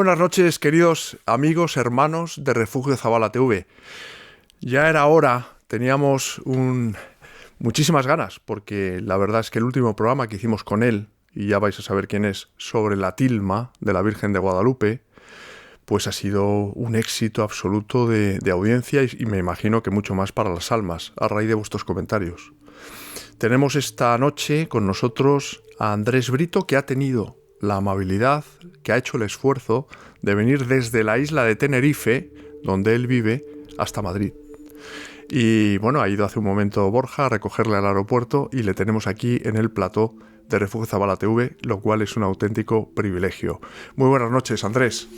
buenas noches, queridos amigos, hermanos de Refugio Zabala TV. Ya era hora, teníamos muchísimas ganas, porque la verdad es que el último programa que hicimos con él, y ya vais a saber quién es, sobre la tilma de la Virgen de Guadalupe, pues ha sido un éxito absoluto de audiencia y me imagino que mucho más para las almas, a raíz de vuestros comentarios. Tenemos esta noche con nosotros a Andrés Brito, que ha tenido la amabilidad, que ha hecho el esfuerzo de venir desde la isla de Tenerife, donde él vive, hasta Madrid. Y bueno, ha ido hace un momento Borja a recogerle al aeropuerto y le tenemos aquí en el plató de Refugio Zabala TV, lo cual es un auténtico privilegio. Muy buenas noches, Andrés.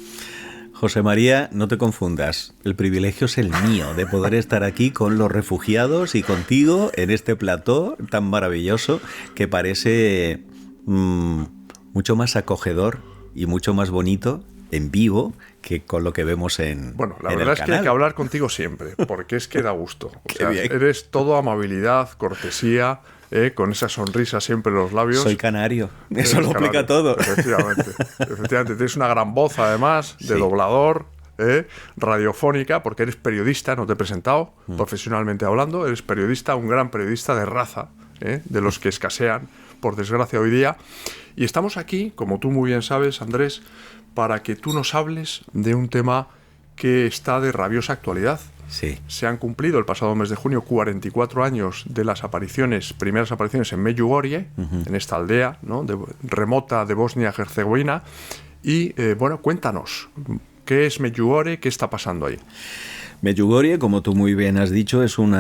José María, no te confundas. El privilegio es el mío de poder estar aquí con los refugiados y contigo en este plató tan maravilloso que parece mucho más acogedor y mucho más bonito en vivo que con lo que vemos en Bueno, la en verdad el es que canal. hay que hablar contigo siempre, porque es que da gusto. O sea, bien. eres todo amabilidad, cortesía, con esa sonrisa siempre en los labios. Soy canario, Eres eso lo explica canario. todo. Efectivamente, tienes una gran voz además de Sí. doblador, radiofónica, porque eres periodista, no te he presentado, profesionalmente hablando, eres periodista, un gran periodista de raza, de los que escasean, por desgracia, hoy día. Y estamos aquí, como tú muy bien sabes, Andrés, para que tú nos hables de un tema que está de rabiosa actualidad. Sí. Se han cumplido el pasado mes de junio 44 años de las primeras apariciones en Medjugorje, en esta aldea, ¿no?, remota de Bosnia-Herzegovina. Y bueno, cuéntanos, ¿qué es Medjugorje? ¿Qué está pasando ahí? Medjugorje, como tú muy bien has dicho, es un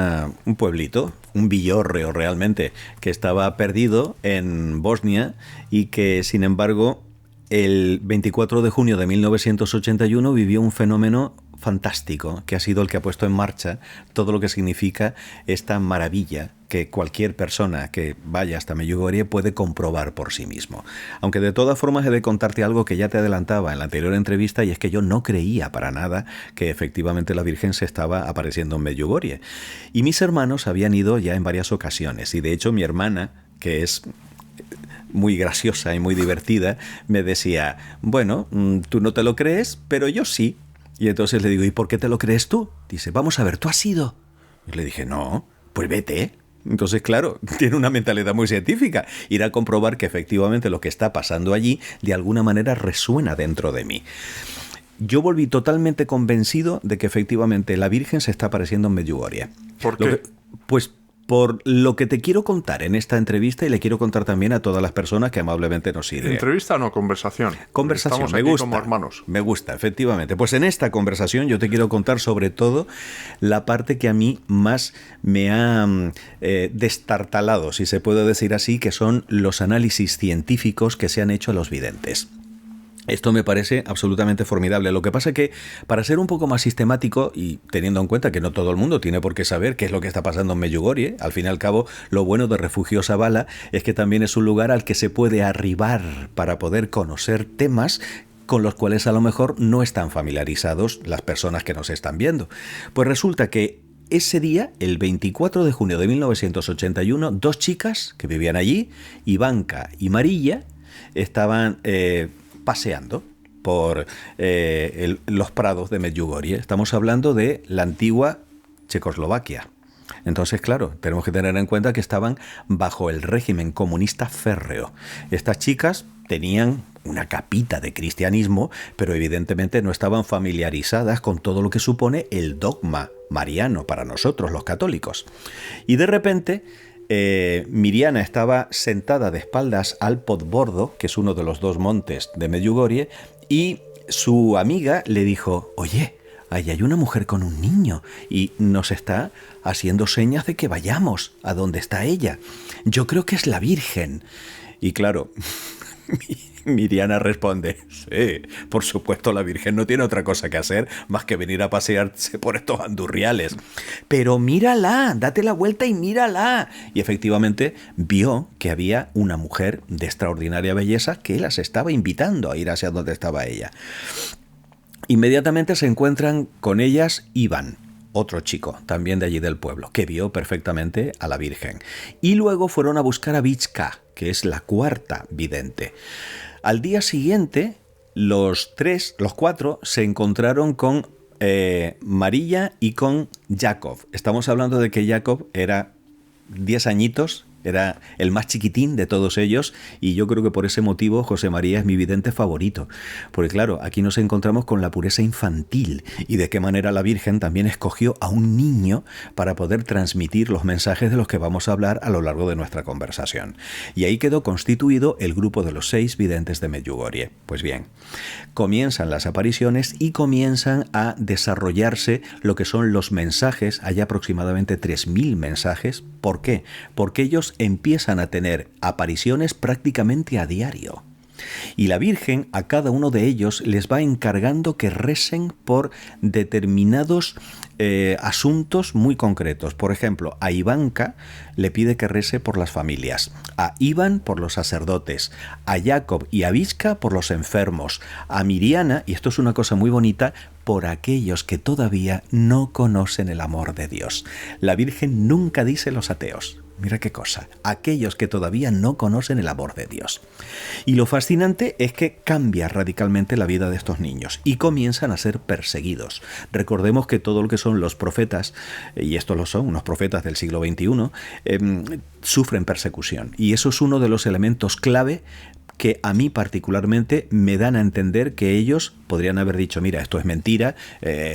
pueblito, un villorrio realmente, que estaba perdido en Bosnia y que, sin embargo, el 24 de junio de 1981 vivió un fenómeno fantástico, que ha sido el que ha puesto en marcha todo lo que significa esta maravilla que cualquier persona que vaya hasta Medjugorje puede comprobar por sí mismo. Aunque de todas formas he de contarte algo que ya te adelantaba en la anterior entrevista, y es que yo no creía para nada que efectivamente la Virgen se estaba apareciendo en Medjugorje. Y mis hermanos habían ido ya en varias ocasiones, y de hecho mi hermana, que es muy graciosa y muy divertida, me decía, bueno, tú no te lo crees, pero yo sí. Y entonces le digo, ¿y por qué te lo crees tú? Dice, vamos a ver, ¿tú has ido? Y le dije, no, pues vete. Entonces, claro, tiene una mentalidad muy científica. Ir a comprobar que efectivamente lo que está pasando allí de alguna manera resuena dentro de mí. Yo volví totalmente convencido de que efectivamente la Virgen se está apareciendo en Medjugorje. ¿Por qué? Pues por lo que te quiero contar en esta entrevista, y le quiero contar también a todas las personas que amablemente nos siguen. ¿Entrevista o no? Conversación. Conversación, Estamos me aquí gusta. como hermanos. Me gusta, efectivamente. Pues en esta conversación yo te quiero contar sobre todo la parte que a mí más me ha destartalado, si se puede decir así, que son los análisis científicos que se han hecho a los videntes. Esto me parece absolutamente formidable. Lo que pasa es que, para ser un poco más sistemático, y teniendo en cuenta que no todo el mundo tiene por qué saber qué es lo que está pasando en Medjugorje, al fin y al cabo, lo bueno de Refugio Zabala es que también es un lugar al que se puede arribar para poder conocer temas con los cuales a lo mejor no están familiarizados las personas que nos están viendo. Pues resulta que ese día, el 24 de junio de 1981, dos chicas que vivían allí, Ivanka y Marilla, estaban paseando por los prados de Medjugorje. Estamos hablando de la antigua Checoslovaquia. Entonces, claro, tenemos que tener en cuenta que estaban bajo el régimen comunista férreo. Estas chicas tenían una capita de cristianismo, pero evidentemente no estaban familiarizadas con todo lo que supone el dogma mariano para nosotros, los católicos. Y de repente, Miriana estaba sentada de espaldas al Podbordo, que es uno de los dos montes de Medjugorje, y su amiga le dijo, oye, ahí hay una mujer con un niño y nos está haciendo señas de que vayamos a donde está ella. Yo creo que es la Virgen. Y claro, Miriana responde, sí, por supuesto, la Virgen no tiene otra cosa que hacer más que venir a pasearse por estos andurriales. Pero mírala, date la vuelta y mírala. Y efectivamente vio que había una mujer de extraordinaria belleza que las estaba invitando a ir hacia donde estaba ella. Inmediatamente se encuentran con ellas Iván, otro chico, también de allí del pueblo, que vio perfectamente a la Virgen. Y luego fueron a buscar a Vichka, que es la cuarta vidente. Al día siguiente, los cuatro se encontraron con María y con Jacob. Estamos hablando de que Jacob era 10 añitos, era el más chiquitín de todos ellos, y yo creo que por ese motivo José María es mi vidente favorito. Porque claro, aquí nos encontramos con la pureza infantil y de qué manera la Virgen también escogió a un niño para poder transmitir los mensajes de los que vamos a hablar a lo largo de nuestra conversación. Y ahí quedó constituido el grupo de los 6 videntes de Medjugorje. Pues bien, comienzan las apariciones y comienzan a desarrollarse lo que son los mensajes. Hay aproximadamente 3.000 mensajes. ¿Por qué? Porque ellos empiezan a tener apariciones prácticamente a diario. Y la Virgen a cada uno de ellos les va encargando que recen por determinados asuntos muy concretos. Por ejemplo, a Ivanka le pide que rece por las familias, a Iván por los sacerdotes, a Jacob y a Visca por los enfermos, a Miriana, y esto es una cosa muy bonita, por aquellos que todavía no conocen el amor de Dios. La Virgen nunca dice los ateos. Mira qué cosa, aquellos que todavía no conocen el amor de Dios. Y lo fascinante es que cambia radicalmente la vida de estos niños y comienzan a ser perseguidos. Recordemos que todo lo que son los profetas, y estos lo son, unos profetas del siglo XXI, sufren persecución. Y eso es uno de los elementos clave que a mí particularmente me dan a entender que ellos podrían haber dicho, mira, esto es mentira,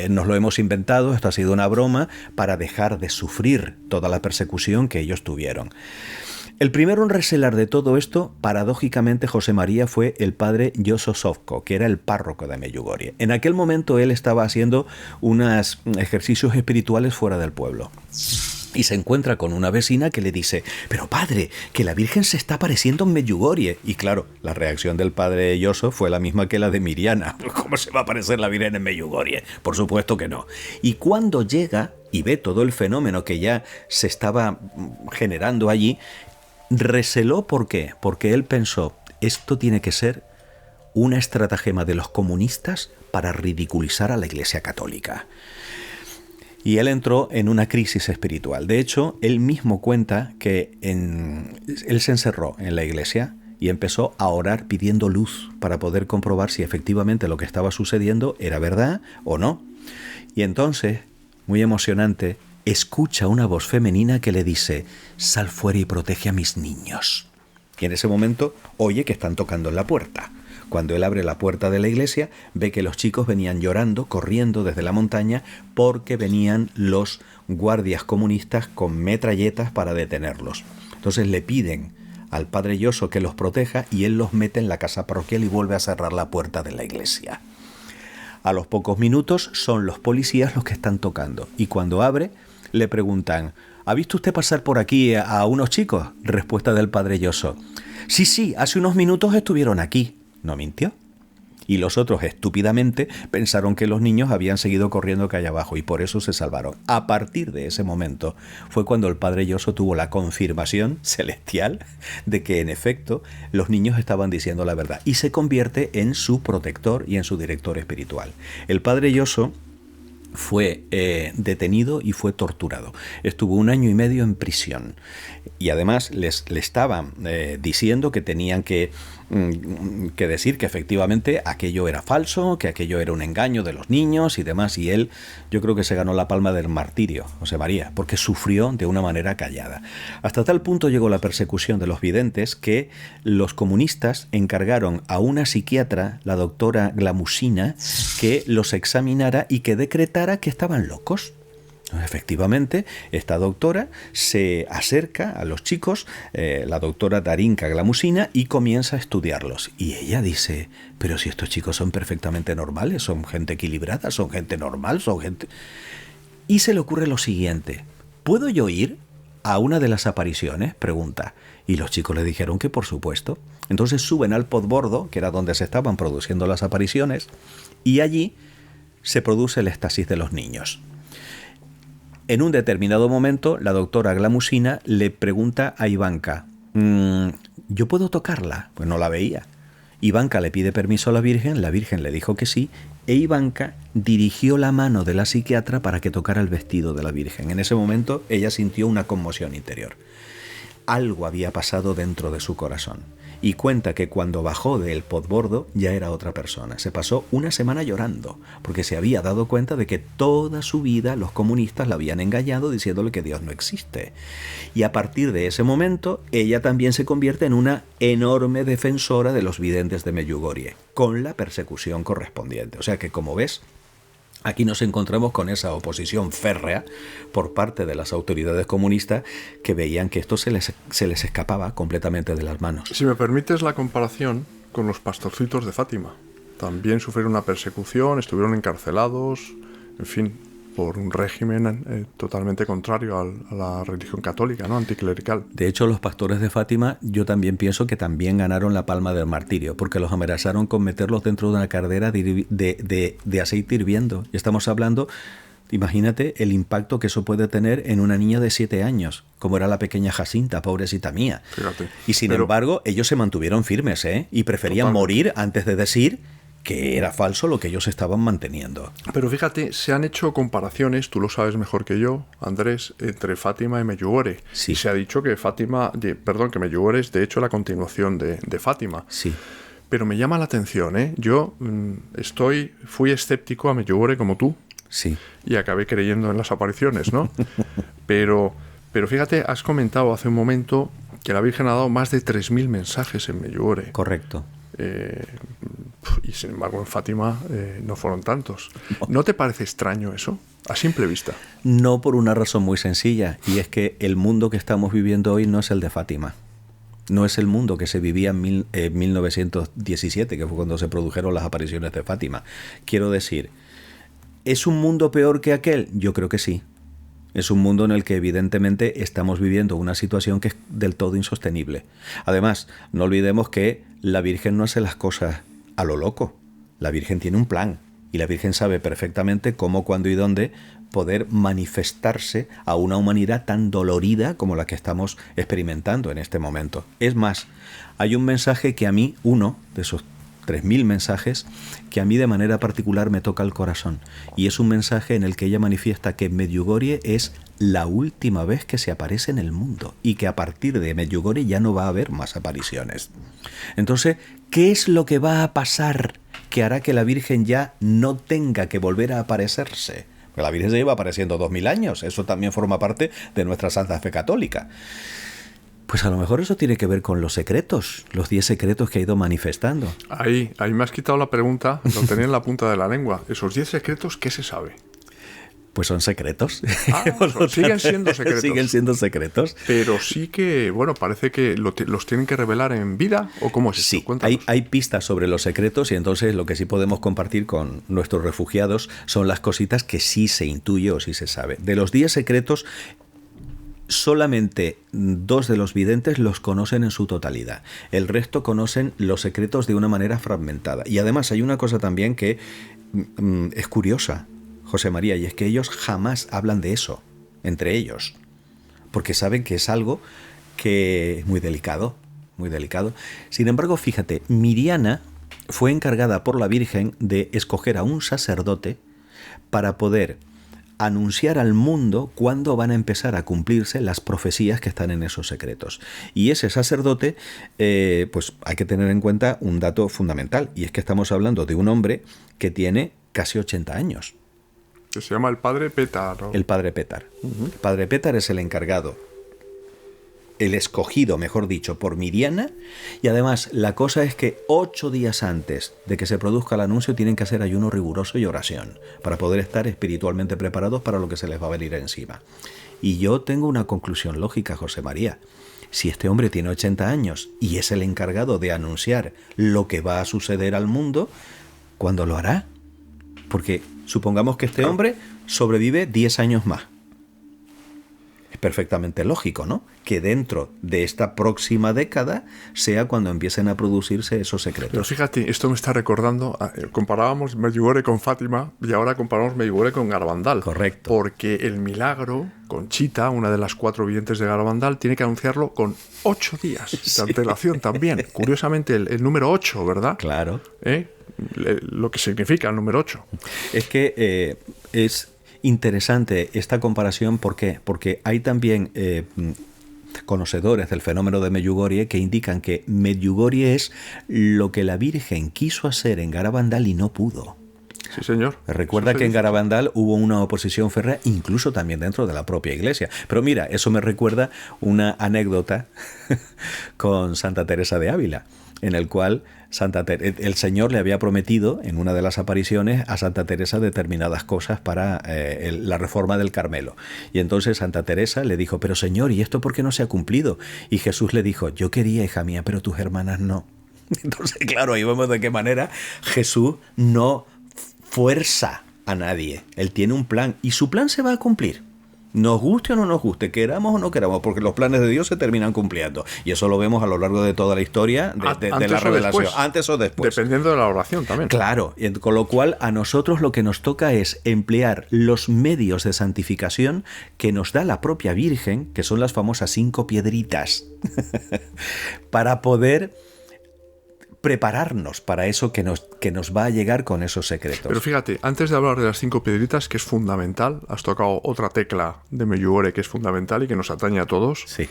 nos lo hemos inventado, esto ha sido una broma, para dejar de sufrir toda la persecución que ellos tuvieron. El primero en recelar de todo esto, paradójicamente, José María, fue el padre Joso Sovko, que era el párroco de Medjugorje. En aquel momento él estaba haciendo unos ejercicios espirituales fuera del pueblo. Y se encuentra con una vecina que le dice, pero padre, que la Virgen se está apareciendo en Medjugorje. Y claro, la reacción del padre Joso fue la misma que la de Miriana. ¿Cómo se va a aparecer la Virgen en Medjugorje? Por supuesto que no. Y cuando llega y ve todo el fenómeno que ya se estaba generando allí, receló. ¿Por qué? Porque él pensó, esto tiene que ser una estratagema de los comunistas para ridiculizar a la Iglesia Católica. Y él entró en una crisis espiritual. De hecho, él mismo cuenta que él se encerró en la iglesia y empezó a orar pidiendo luz para poder comprobar si efectivamente lo que estaba sucediendo era verdad o no. Y entonces, muy emocionante, escucha una voz femenina que le dice, sal fuera y protege a mis niños. Y en ese momento oye que están tocando en la puerta. Cuando él abre la puerta de la iglesia, ve que los chicos venían llorando, corriendo desde la montaña, porque venían los guardias comunistas con metralletas para detenerlos. Entonces le piden al padre Joso que los proteja y él los mete en la casa parroquial y vuelve a cerrar la puerta de la iglesia. A los pocos minutos son los policías los que están tocando y cuando abre le preguntan, ¿ha visto usted pasar por aquí a unos chicos? Respuesta del padre Joso, sí, hace unos minutos estuvieron aquí. No mintió. Y los otros estúpidamente pensaron que los niños habían seguido corriendo calle abajo y por eso se salvaron. A partir de ese momento fue cuando el padre Joso tuvo la confirmación celestial de que en efecto los niños estaban diciendo la verdad y se convierte en su protector y en su director espiritual. El padre Joso fue detenido y fue torturado. Estuvo 1 año y medio en prisión y además le estaban diciendo que tenían que decir que efectivamente aquello era falso, que aquello era un engaño de los niños y demás, y él yo creo que se ganó la palma del martirio, José María, porque sufrió de una manera callada. Hasta tal punto llegó la persecución de los videntes que los comunistas encargaron a una psiquiatra, la doctora Glamusina, que los examinara y que decretara que estaban locos. Efectivamente, esta doctora se acerca a los chicos, la doctora Darinka Glamusina, y comienza a estudiarlos. Y ella dice, pero si estos chicos son perfectamente normales, son gente equilibrada, son gente normal, son gente... Y se le ocurre lo siguiente, ¿puedo yo ir a una de las apariciones? Pregunta. Y los chicos le dijeron que por supuesto. Entonces suben al podbordo, que era donde se estaban produciendo las apariciones, y allí se produce el éxtasis de los niños. En un determinado momento, la doctora Glamusina le pregunta a Ivanka, ¿yo puedo tocarla? Pues no la veía. Ivanka le pide permiso a la Virgen le dijo que sí, e Ivanka dirigió la mano de la psiquiatra para que tocara el vestido de la Virgen. En ese momento, ella sintió una conmoción interior. Algo había pasado dentro de su corazón. y cuenta que cuando bajó del podbordo ya era otra persona. Se pasó una semana llorando porque se había dado cuenta de que toda su vida los comunistas la habían engañado diciéndole que Dios no existe. Y a partir de ese momento ella también se convierte en una enorme defensora de los videntes de Medjugorje, con la persecución correspondiente. O sea que, como ves, aquí nos encontramos con esa oposición férrea por parte de las autoridades comunistas que veían que esto se les escapaba completamente de las manos. Si me permites la comparación con los pastorcitos de Fátima. También sufrieron una persecución, estuvieron encarcelados, en fin, por un régimen totalmente contrario a la religión católica, ¿no? Anticlerical. De hecho, los pastores de Fátima, yo también pienso que también ganaron la palma del martirio, porque los amenazaron con meterlos dentro de una caldera de aceite hirviendo. Y estamos hablando, imagínate el impacto que eso puede tener en una niña de 7 años, como era la pequeña Jacinta, pobrecita mía. Fíjate. Y sin embargo, ellos se mantuvieron firmes, y preferían morir antes de decir que era falso lo que ellos estaban manteniendo. Pero fíjate, se han hecho comparaciones, tú lo sabes mejor que yo, Andrés, entre Fátima y Medjugorje. Sí. Y se ha dicho que que Medjugorje es de hecho la continuación de Fátima. Sí. Pero me llama la atención, ¿eh? Yo fui escéptico a Medjugorje como tú. Sí. Y acabé creyendo en las apariciones, ¿no? pero fíjate, has comentado hace un momento que la Virgen ha dado más de 3.000 mensajes en Medjugorje. Correcto. Y sin embargo en Fátima no fueron tantos. ¿No te parece extraño eso? A simple vista. No, por una razón muy sencilla, y es que el mundo que estamos viviendo hoy no es el de Fátima. No es el mundo que se vivía en 1917, que fue cuando se produjeron las apariciones de Fátima. Quiero decir, ¿es un mundo peor que aquel? Yo creo que sí. Es un mundo en el que evidentemente estamos viviendo una situación que es del todo insostenible. Además, no olvidemos que la Virgen no hace las cosas a lo loco. La Virgen tiene un plan y la Virgen sabe perfectamente cómo, cuándo y dónde poder manifestarse a una humanidad tan dolorida como la que estamos experimentando en este momento. Es más, hay un mensaje que a mí, uno de esos 3.000 mensajes, que a mí de manera particular me toca el corazón, y es un mensaje en el que ella manifiesta que Medjugorje es la última vez que se aparece en el mundo y que a partir de Medjugorje ya no va a haber más apariciones. Entonces, ¿qué es lo que va a pasar que hará que la Virgen ya no tenga que volver a aparecerse? Porque la Virgen se lleva apareciendo 2.000 años, eso también forma parte de nuestra Santa Fe Católica. Pues a lo mejor eso tiene que ver con los secretos, los 10 secretos que ha ido manifestando. Ahí me has quitado la pregunta, lo tenía en la punta de la lengua. ¿Esos 10 secretos qué se sabe? Pues son secretos. Siguen siendo secretos. Siguen siendo secretos. Pero sí que, bueno, parece que los tienen que revelar en vida, ¿o cómo es sí, esto? hay pistas sobre los secretos, y entonces lo que sí podemos compartir con nuestros refugiados son las cositas que sí se intuye o sí se sabe. De los 10 secretos, solamente 2 de los videntes los conocen en su totalidad. El resto conocen los secretos de una manera fragmentada. Y además hay una cosa también que es curiosa, José María, y es que ellos jamás hablan de eso entre ellos, porque saben que es algo que es muy delicado, muy delicado. Sin embargo, fíjate, Miriana fue encargada por la Virgen de escoger a un sacerdote para poder anunciar al mundo cuándo van a empezar a cumplirse las profecías que están en esos secretos. Y ese sacerdote, pues hay que tener en cuenta un dato fundamental, y es que estamos hablando de un hombre que tiene casi 80 años. Que se llama el Padre Pétar, ¿no? El Padre Pétar. El Padre Pétar es el encargado, el escogido, mejor dicho, por Miriana, y además la cosa es que 8 días antes de que se produzca el anuncio tienen que hacer ayuno riguroso y oración para poder estar espiritualmente preparados para lo que se les va a venir encima. Y yo tengo una conclusión lógica, José María. Si este hombre tiene 80 años y es el encargado de anunciar lo que va a suceder al mundo, ¿cuándo lo hará? Porque supongamos que este hombre sobrevive 10 años más. Es perfectamente lógico, ¿no? Que dentro de esta próxima década sea cuando empiecen a producirse esos secretos. Pero fíjate, esto me está recordando, comparábamos Medjugorje con Fátima y ahora comparamos Medjugorje con Garabandal. Correcto. Porque el milagro, Conchita, una de las 4 videntes de Garabandal, tiene que anunciarlo con 8 días de antelación también. Curiosamente, el número 8, ¿verdad? Claro. Lo que significa el número 8. Es que es interesante esta comparación. ¿Por qué? Porque hay también conocedores del fenómeno de Medjugorje que indican que Medjugorje es lo que la Virgen quiso hacer en Garabandal y no pudo. Sí, señor. Recuerda que en Garabandal hubo una oposición férrea, incluso también dentro de la propia iglesia. Pero mira, eso me recuerda una anécdota con Santa Teresa de Ávila, en el cual el Señor le había prometido en una de las apariciones a Santa Teresa determinadas cosas para la reforma del Carmelo. Y entonces Santa Teresa le dijo, pero Señor, ¿y esto por qué no se ha cumplido? Y Jesús le dijo, yo quería, hija mía, pero tus hermanas no. Entonces, claro, ahí vemos de qué manera Jesús no fuerza a nadie. Él tiene un plan y su plan se va a cumplir. Nos guste o no nos guste, queramos o no queramos, porque los planes de Dios se terminan cumpliendo. Y eso lo vemos a lo largo de toda la historia de la revelación. Después, antes o después. Dependiendo de la oración también. Claro, y con lo cual a nosotros lo que nos toca es emplear los medios de santificación que nos da la propia Virgen, que son las famosas 5 piedritas, para poder prepararnos para eso que nos va a llegar con esos secretos. Pero fíjate, antes de hablar de las 5 piedritas, que es fundamental, has tocado otra tecla de Medjugorje que es fundamental y que nos atañe a todos. Sí.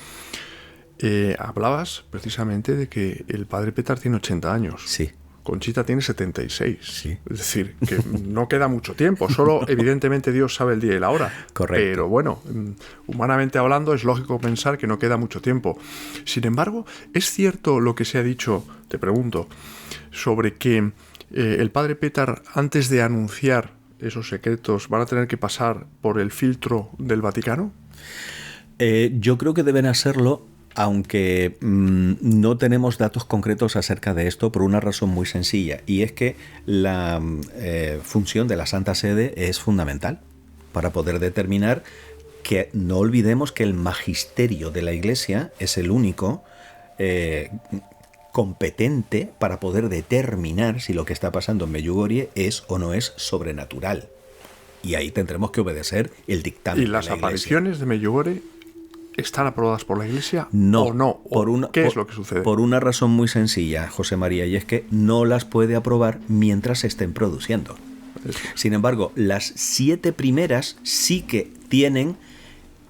Hablabas precisamente de que el padre Petar tiene 80 años. Sí. Conchita tiene 76. Sí. Es decir, que no queda mucho tiempo. Solo, evidentemente, Dios sabe el día y la hora. Correcto. Pero bueno, humanamente hablando, es lógico pensar que no queda mucho tiempo. Sin embargo, ¿es cierto lo que se ha dicho, te pregunto, sobre que el padre Petar, antes de anunciar esos secretos, van a tener que pasar por el filtro del Vaticano? Yo creo que deben hacerlo, aunque no tenemos datos concretos acerca de esto por una razón muy sencilla, y es que la función de la Santa Sede es fundamental para poder determinar que no olvidemos que el magisterio de la Iglesia es el único competente para poder determinar si lo que está pasando en Medjugorje es o no es sobrenatural. Y ahí tendremos que obedecer el dictamen de la Iglesia. ¿Y las apariciones de Medjugorje están aprobadas por la Iglesia? No. ¿O no? ¿Qué es lo que sucede? Por una razón muy sencilla, José María, y es que no las puede aprobar mientras se estén produciendo. Sin embargo, las 7 primeras sí que tienen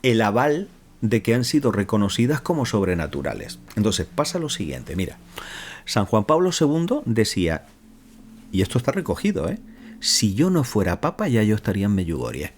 el aval de que han sido reconocidas como sobrenaturales. Entonces pasa lo siguiente, mira, San Juan Pablo II decía, y esto está recogido, si yo no fuera papa ya yo estaría en Medjugorje.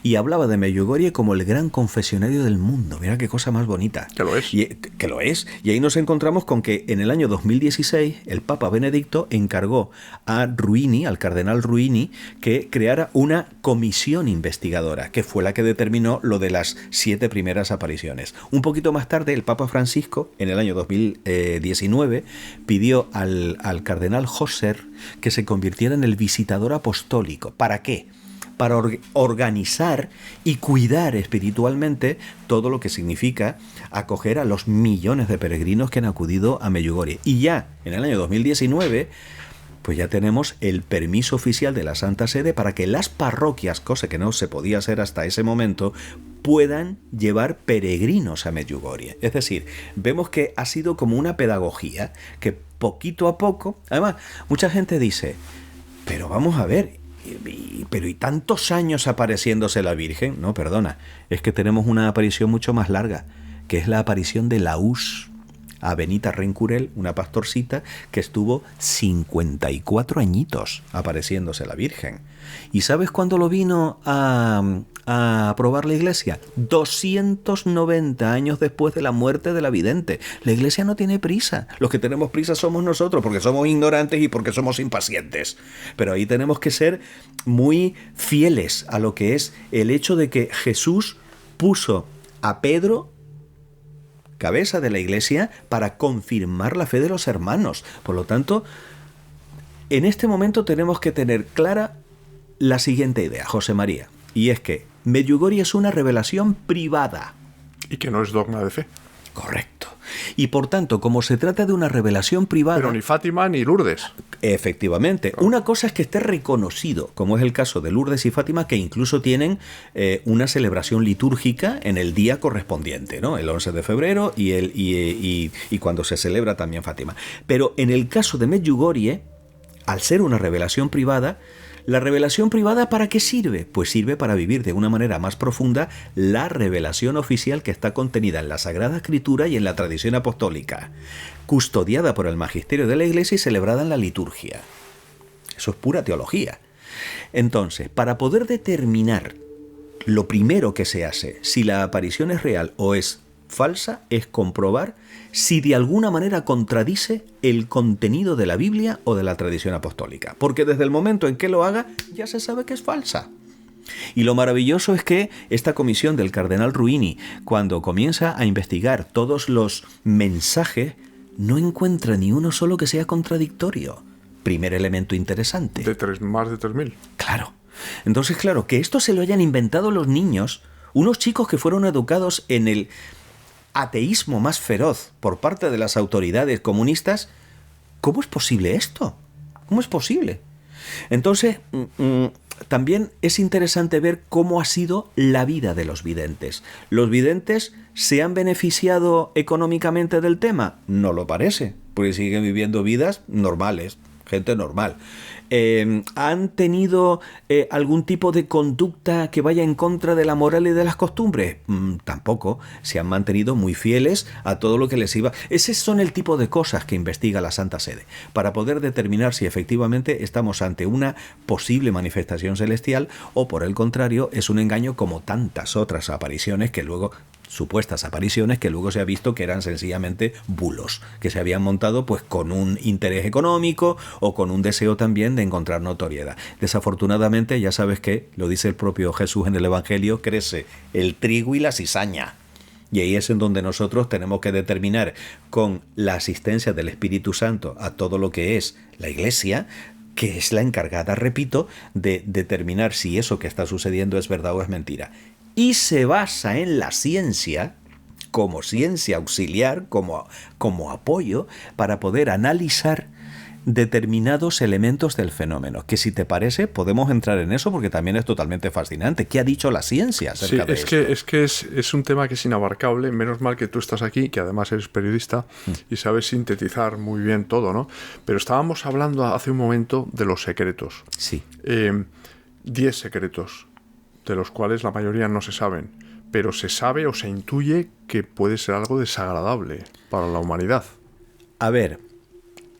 Y hablaba de Medjugorje como el gran confesionario del mundo. Mira qué cosa más bonita. Que lo es. Que lo es. Y ahí nos encontramos con que en el año 2016 el Papa Benedicto encargó a Ruini, al cardenal Ruini, que creara una comisión investigadora, que fue la que determinó lo de las 7 primeras apariciones. Un poquito más tarde el Papa Francisco, en el año 2019, pidió al cardenal Husser que se convirtiera en el visitador apostólico. ¿Para qué? Para organizar y cuidar espiritualmente todo lo que significa acoger a los millones de peregrinos que han acudido a Medjugorje. Y ya en el año 2019, pues ya tenemos el permiso oficial de la Santa Sede para que las parroquias, cosa que no se podía hacer hasta ese momento, puedan llevar peregrinos a Medjugorje. Es decir, vemos que ha sido como una pedagogía que poquito a poco, además, mucha gente dice, pero vamos a ver, pero ¿y tantos años apareciéndose la Virgen? No, perdona, es que tenemos una aparición mucho más larga, que es la aparición de Laús a Benita Rencurel, una pastorcita que estuvo 54 añitos apareciéndose la Virgen. ¿Y sabes cuándo lo vino a aprobar la Iglesia? 290 años después de la muerte de la vidente. La Iglesia no tiene prisa. Los que tenemos prisa somos nosotros, porque somos ignorantes y porque somos impacientes. Pero ahí tenemos que ser muy fieles a lo que es el hecho de que Jesús puso a Pedro cabeza de la Iglesia para confirmar la fe de los hermanos. Por lo tanto, en este momento tenemos que tener clara la siguiente idea, José María, y es que Medjugorje es una revelación privada. Y que no es dogma de fe. Correcto. Y por tanto, como se trata de una revelación privada... Pero ni Fátima ni Lourdes. Efectivamente. Una cosa es que esté reconocido, como es el caso de Lourdes y Fátima, que incluso tienen una celebración litúrgica en el día correspondiente, ¿no? El 11 de febrero y cuando se celebra también Fátima. Pero en el caso de Medjugorje, al ser una revelación privada, ¿La revelación privada para qué sirve? Pues sirve para vivir de una manera más profunda la revelación oficial que está contenida en la Sagrada Escritura y en la tradición apostólica, custodiada por el magisterio de la Iglesia y celebrada en la liturgia. Eso es pura teología. Entonces, para poder determinar lo primero que se hace, si la aparición es real o es falsa, es comprobar si de alguna manera contradice el contenido de la Biblia o de la tradición apostólica. Porque desde el momento en que lo haga, ya se sabe que es falsa. Y lo maravilloso es que esta comisión del cardenal Ruini, cuando comienza a investigar todos los mensajes, no encuentra ni uno solo que sea contradictorio. Primer elemento interesante. Más de 3.000. Claro. Entonces, claro, que esto se lo hayan inventado los niños, unos chicos que fueron educados en el ateísmo más feroz por parte de las autoridades comunistas, ¿cómo es posible esto? ¿Cómo es posible? Entonces, también es interesante ver cómo ha sido la vida de los videntes. ¿Los videntes se han beneficiado económicamente del tema? No lo parece, porque siguen viviendo vidas normales, gente normal. ¿Han tenido algún tipo de conducta que vaya en contra de la moral y de las costumbres? Tampoco. Se han mantenido muy fieles a todo lo que les iba. Esos son el tipo de cosas que investiga la Santa Sede, para poder determinar si efectivamente estamos ante una posible manifestación celestial o, por el contrario, es un engaño como tantas otras apariciones que luego... supuestas apariciones que luego se ha visto que eran sencillamente bulos, que se habían montado pues con un interés económico o con un deseo también de encontrar notoriedad. Desafortunadamente, ya sabes que, lo dice el propio Jesús en el Evangelio, crece el trigo y la cizaña. Y ahí es en donde nosotros tenemos que determinar, con la asistencia del Espíritu Santo a todo lo que es la Iglesia, que es la encargada, repito, de determinar si eso que está sucediendo es verdad o es mentira. Y se basa en la ciencia, como ciencia auxiliar, como apoyo, para poder analizar determinados elementos del fenómeno. Que si te parece, podemos entrar en eso porque también es totalmente fascinante. ¿Qué ha dicho la ciencia acerca de esto? Es un tema que es inabarcable. Menos mal que tú estás aquí, que además eres periodista y sabes sintetizar muy bien todo, ¿no? Pero estábamos hablando hace un momento de los secretos. Sí. 10 secretos, de los cuales la mayoría no se saben, pero se sabe o se intuye que puede ser algo desagradable para la humanidad. A ver,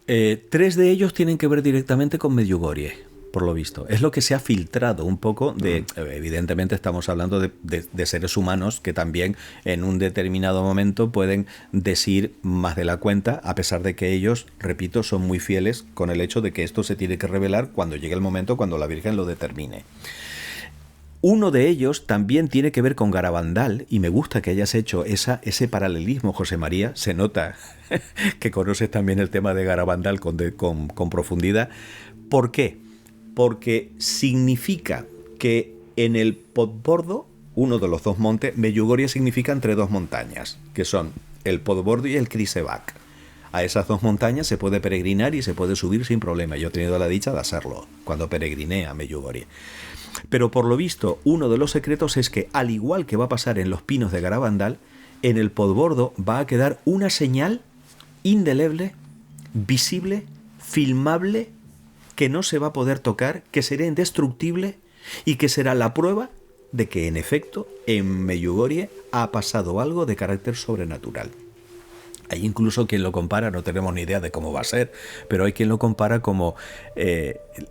3 de ellos tienen que ver directamente con Medjugorje, por lo visto. Es lo que se ha filtrado un poco de... Evidentemente estamos hablando de seres humanos que también en un determinado momento pueden decir más de la cuenta, a pesar de que ellos, repito, son muy fieles con el hecho de que esto se tiene que revelar cuando llegue el momento, cuando la Virgen lo determine. Uno de ellos también tiene que ver con Garabandal, y me gusta que hayas hecho ese paralelismo, José María. Se nota que conoces también el tema de Garabandal con profundidad. ¿Por qué? Porque significa que en el Podbordo, uno de los 2 montes, Medjugorje significa entre 2 montañas, que son el Podbordo y el Križevak. A esas 2 montañas se puede peregrinar y se puede subir sin problema. Yo he tenido la dicha de hacerlo cuando peregriné a Medjugorje. Pero por lo visto, uno de los secretos es que, al igual que va a pasar en los pinos de Garabandal, en el Podbordo va a quedar una señal indeleble, visible, filmable, que no se va a poder tocar, que será indestructible y que será la prueba de que, en efecto, en Medjugorje ha pasado algo de carácter sobrenatural. Hay incluso quien lo compara, no tenemos ni idea de cómo va a ser, pero hay quien lo compara como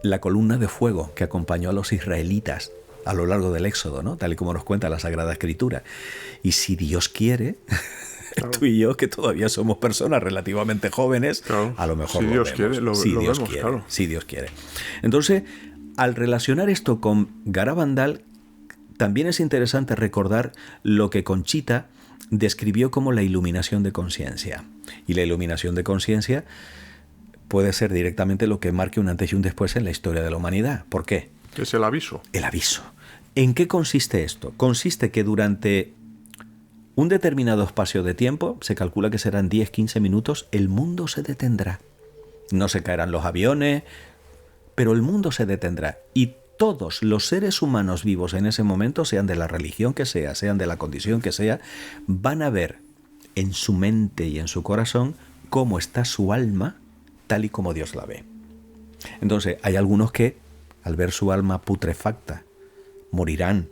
la columna de fuego que acompañó a los israelitas a lo largo del Éxodo, ¿no? Tal y como nos cuenta la Sagrada Escritura. Y si Dios quiere, claro, tú y yo, que todavía somos personas relativamente jóvenes, claro, a lo mejor si lo Dios vemos. Quiere, lo vemos, quiere, claro. Si Dios quiere. Entonces, al relacionar esto con Garabandal, también es interesante recordar lo que Conchita describió como la iluminación de conciencia. Y la iluminación de conciencia puede ser directamente lo que marque un antes y un después en la historia de la humanidad. ¿Por qué? Es el aviso. El aviso. ¿En qué consiste esto? Consiste que durante un determinado espacio de tiempo, se calcula que serán 10-15 minutos, el mundo se detendrá. No se caerán los aviones, pero el mundo se detendrá. Y todos los seres humanos vivos en ese momento, sean de la religión que sea, sean de la condición que sea, van a ver en su mente y en su corazón cómo está su alma tal y como Dios la ve. Entonces, hay algunos que al ver su alma putrefacta. Morirán,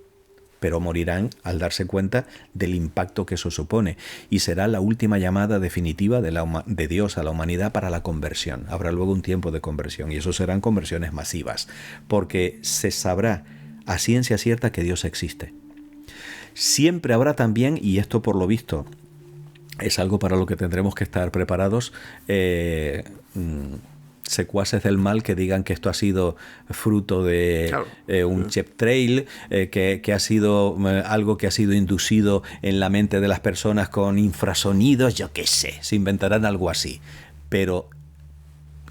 pero morirán al darse cuenta del impacto que eso supone. Y será la última llamada definitiva de Dios a la humanidad para la conversión. Habrá luego un tiempo de conversión, y eso serán conversiones masivas, porque se sabrá a ciencia cierta que Dios existe. Siempre habrá también, y esto por lo visto es algo para lo que tendremos que estar preparados, secuaces del mal que digan que esto ha sido fruto de un chemtrail, que ha sido algo que ha sido inducido en la mente de las personas con infrasonidos, yo qué sé, se inventarán algo así. Pero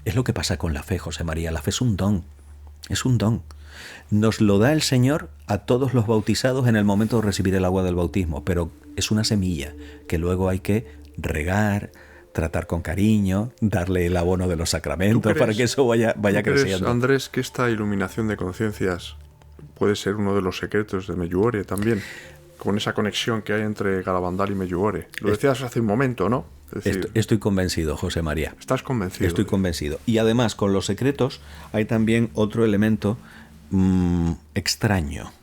es lo que pasa con la fe, José María. La fe es un don, es un don. Nos lo da el Señor a todos los bautizados en el momento de recibir el agua del bautismo, pero es una semilla que luego hay que regar, tratar con cariño, darle el abono de los sacramentos para que eso vaya creciendo. Andrés, que esta iluminación de conciencias puede ser uno de los secretos de Medjugorje también, con esa conexión que hay entre Garabandal y Medjugorje. Lo decías hace un momento, ¿no? Es decir, estoy convencido, José María. ¿Estás convencido? Estoy convencido. Y además, con los secretos hay también otro elemento extraño,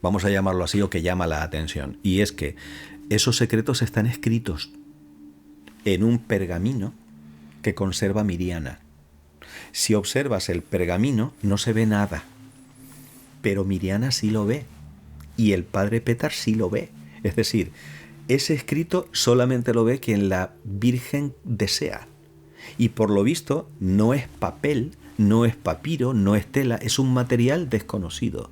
vamos a llamarlo así, o que llama la atención, y es que esos secretos están escritos en un pergamino que conserva Miriana. Si observas el pergamino no se ve nada, pero Miriana sí lo ve, y el padre Petar sí lo ve. Es decir, ese escrito solamente lo ve quien la Virgen desea, y por lo visto no es papel, no es papiro, no es tela, es un material desconocido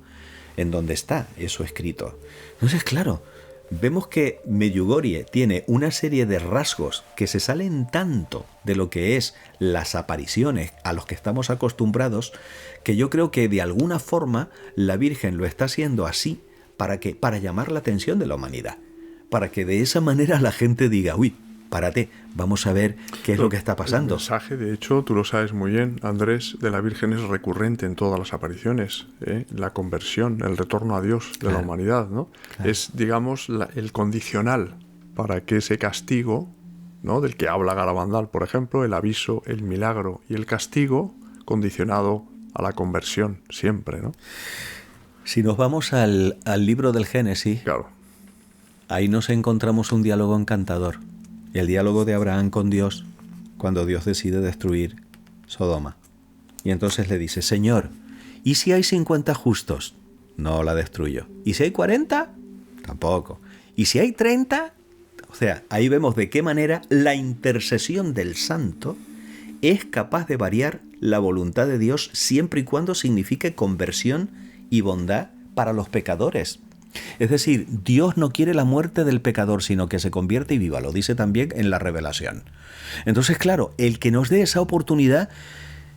en donde está eso escrito. Entonces, claro, vemos que Medjugorje tiene una serie de rasgos que se salen tanto de lo que es las apariciones a los que estamos acostumbrados, que yo creo que de alguna forma la Virgen lo está haciendo así para llamar la atención de la humanidad, para que de esa manera la gente diga, uy, párate, vamos a ver qué es lo que está pasando. El mensaje, de hecho, tú lo sabes muy bien, Andrés, de la Virgen es recurrente en todas las apariciones, la conversión, el retorno a Dios de la humanidad, ¿no? Claro. Es, digamos, el condicional para que ese castigo, ¿no?, del que habla Garabandal, por ejemplo, el aviso, el milagro y el castigo, condicionado a la conversión siempre, ¿no? Si nos vamos al libro del Génesis, claro, ahí nos encontramos un diálogo encantador. El diálogo de Abraham con Dios cuando Dios decide destruir Sodoma. Y entonces le dice, Señor, ¿y si hay 50 justos? No la destruyo. ¿Y si hay 40? Tampoco. ¿Y si hay 30? O sea, ahí vemos de qué manera la intercesión del santo es capaz de variar la voluntad de Dios siempre y cuando signifique conversión y bondad para los pecadores. Es decir, Dios no quiere la muerte del pecador, sino que se convierte y viva. Lo dice también en la Revelación. Entonces, claro, el que nos dé esa oportunidad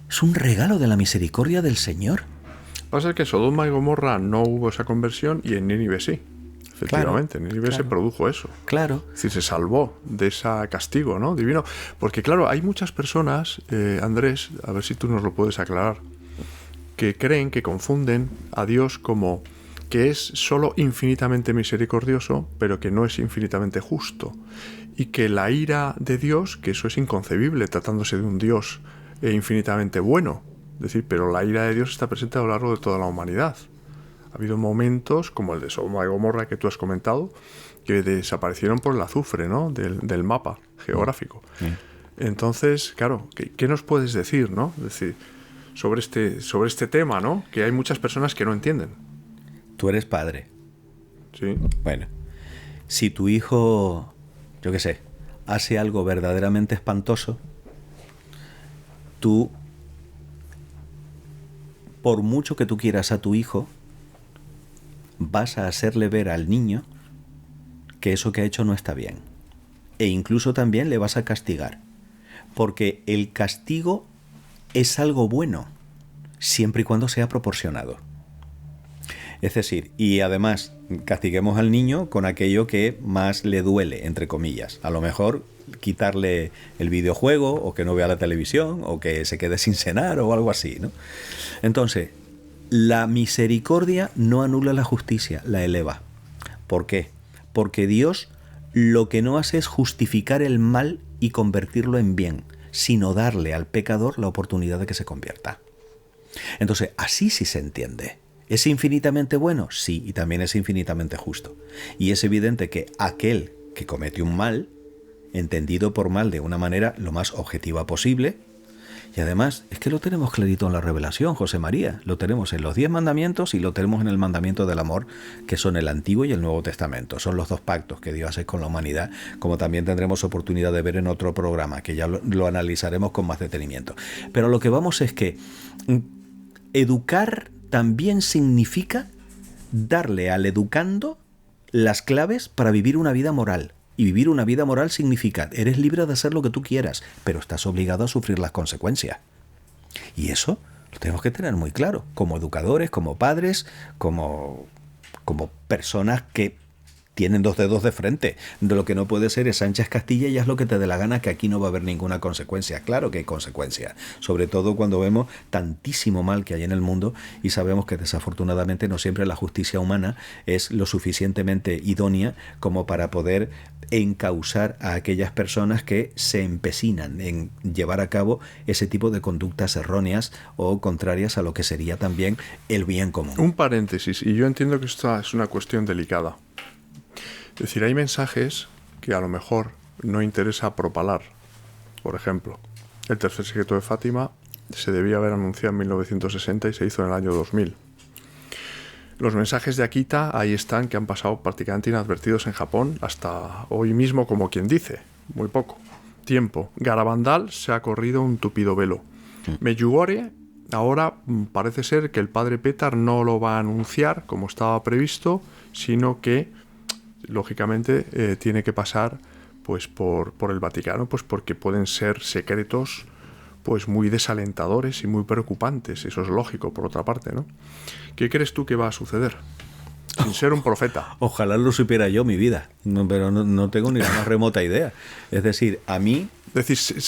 es un regalo de la misericordia del Señor. Pasa que en Sodoma y Gomorra no hubo esa conversión y en Nínive sí. Efectivamente, en Nínive se produjo eso. Claro. Es decir, se salvó de ese castigo, ¿no?, divino. Porque, claro, hay muchas personas, Andrés, a ver si tú nos lo puedes aclarar, que creen, que confunden a Dios como que es solo infinitamente misericordioso, pero que no es infinitamente justo. Y que la ira de Dios, que eso es inconcebible, tratándose de un Dios infinitamente bueno. Es decir, pero la ira de Dios está presente a lo largo de toda la humanidad. Ha habido momentos, como el de Sodoma y Gomorra que tú has comentado, que desaparecieron por el azufre, ¿no?, del mapa geográfico. Entonces, claro, ¿qué nos puedes decir, ¿no?, es decir, sobre este tema, ¿no?, que hay muchas personas que no entienden? Tú eres padre. Sí. Bueno, si tu hijo, yo qué sé, hace algo verdaderamente espantoso, tú, por mucho que tú quieras a tu hijo, vas a hacerle ver al niño que eso que ha hecho no está bien. E incluso también le vas a castigar. Porque el castigo es algo bueno, siempre y cuando sea proporcionado. Es decir, y además castiguemos al niño con aquello que más le duele, entre comillas. A lo mejor quitarle el videojuego, o que no vea la televisión, o que se quede sin cenar, o algo así, ¿no? Entonces, la misericordia no anula la justicia, la eleva. ¿Por qué? Porque Dios lo que no hace es justificar el mal y convertirlo en bien, sino darle al pecador la oportunidad de que se convierta. Entonces, así sí se entiende. ¿Es infinitamente bueno? Sí, y también es infinitamente justo. Y es evidente que aquel que comete un mal, entendido por mal de una manera lo más objetiva posible, y además es que lo tenemos clarito en la revelación, José María, lo tenemos en los 10 mandamientos y lo tenemos en el mandamiento del amor, que son el Antiguo y el Nuevo Testamento. Son los dos pactos que Dios hace con la humanidad, como también tendremos oportunidad de ver en otro programa, que ya lo analizaremos con más detenimiento. Pero lo que vamos es que educar también significa darle al educando las claves para vivir una vida moral. Y vivir una vida moral significa, eres libre de hacer lo que tú quieras, pero estás obligado a sufrir las consecuencias. Y eso lo tenemos que tener muy claro, como educadores, como padres, como personas que tienen dos dedos de frente. De lo que no puede ser es Sánchez Castilla y haz lo que te dé la gana, que aquí no va a haber ninguna consecuencia. Claro que hay consecuencias, sobre todo cuando vemos tantísimo mal que hay en el mundo y sabemos que desafortunadamente no siempre la justicia humana es lo suficientemente idónea como para poder encausar a aquellas personas que se empecinan en llevar a cabo ese tipo de conductas erróneas o contrarias a lo que sería también el bien común. Un paréntesis, y yo entiendo que esta es una cuestión delicada. Es decir, hay mensajes que a lo mejor no interesa propalar. Por ejemplo, el tercer secreto de Fátima se debía haber anunciado en 1960 y se hizo en el año 2000. Los mensajes de Akita ahí están, que han pasado prácticamente inadvertidos en Japón hasta hoy mismo, como quien dice, muy poco tiempo. Garabandal se ha corrido un tupido velo. Medjugorje, ahora parece ser que el padre Petar no lo va a anunciar como estaba previsto, sino que lógicamente tiene que pasar pues por el Vaticano, pues porque pueden ser secretos pues muy desalentadores y muy preocupantes. Eso es lógico, por otra parte, ¿no? ¿Qué crees tú que va a suceder? Sin ser un profeta. Ojalá lo supiera yo, mi vida, pero no tengo ni la más remota idea. Es decir, a mí... Es decir,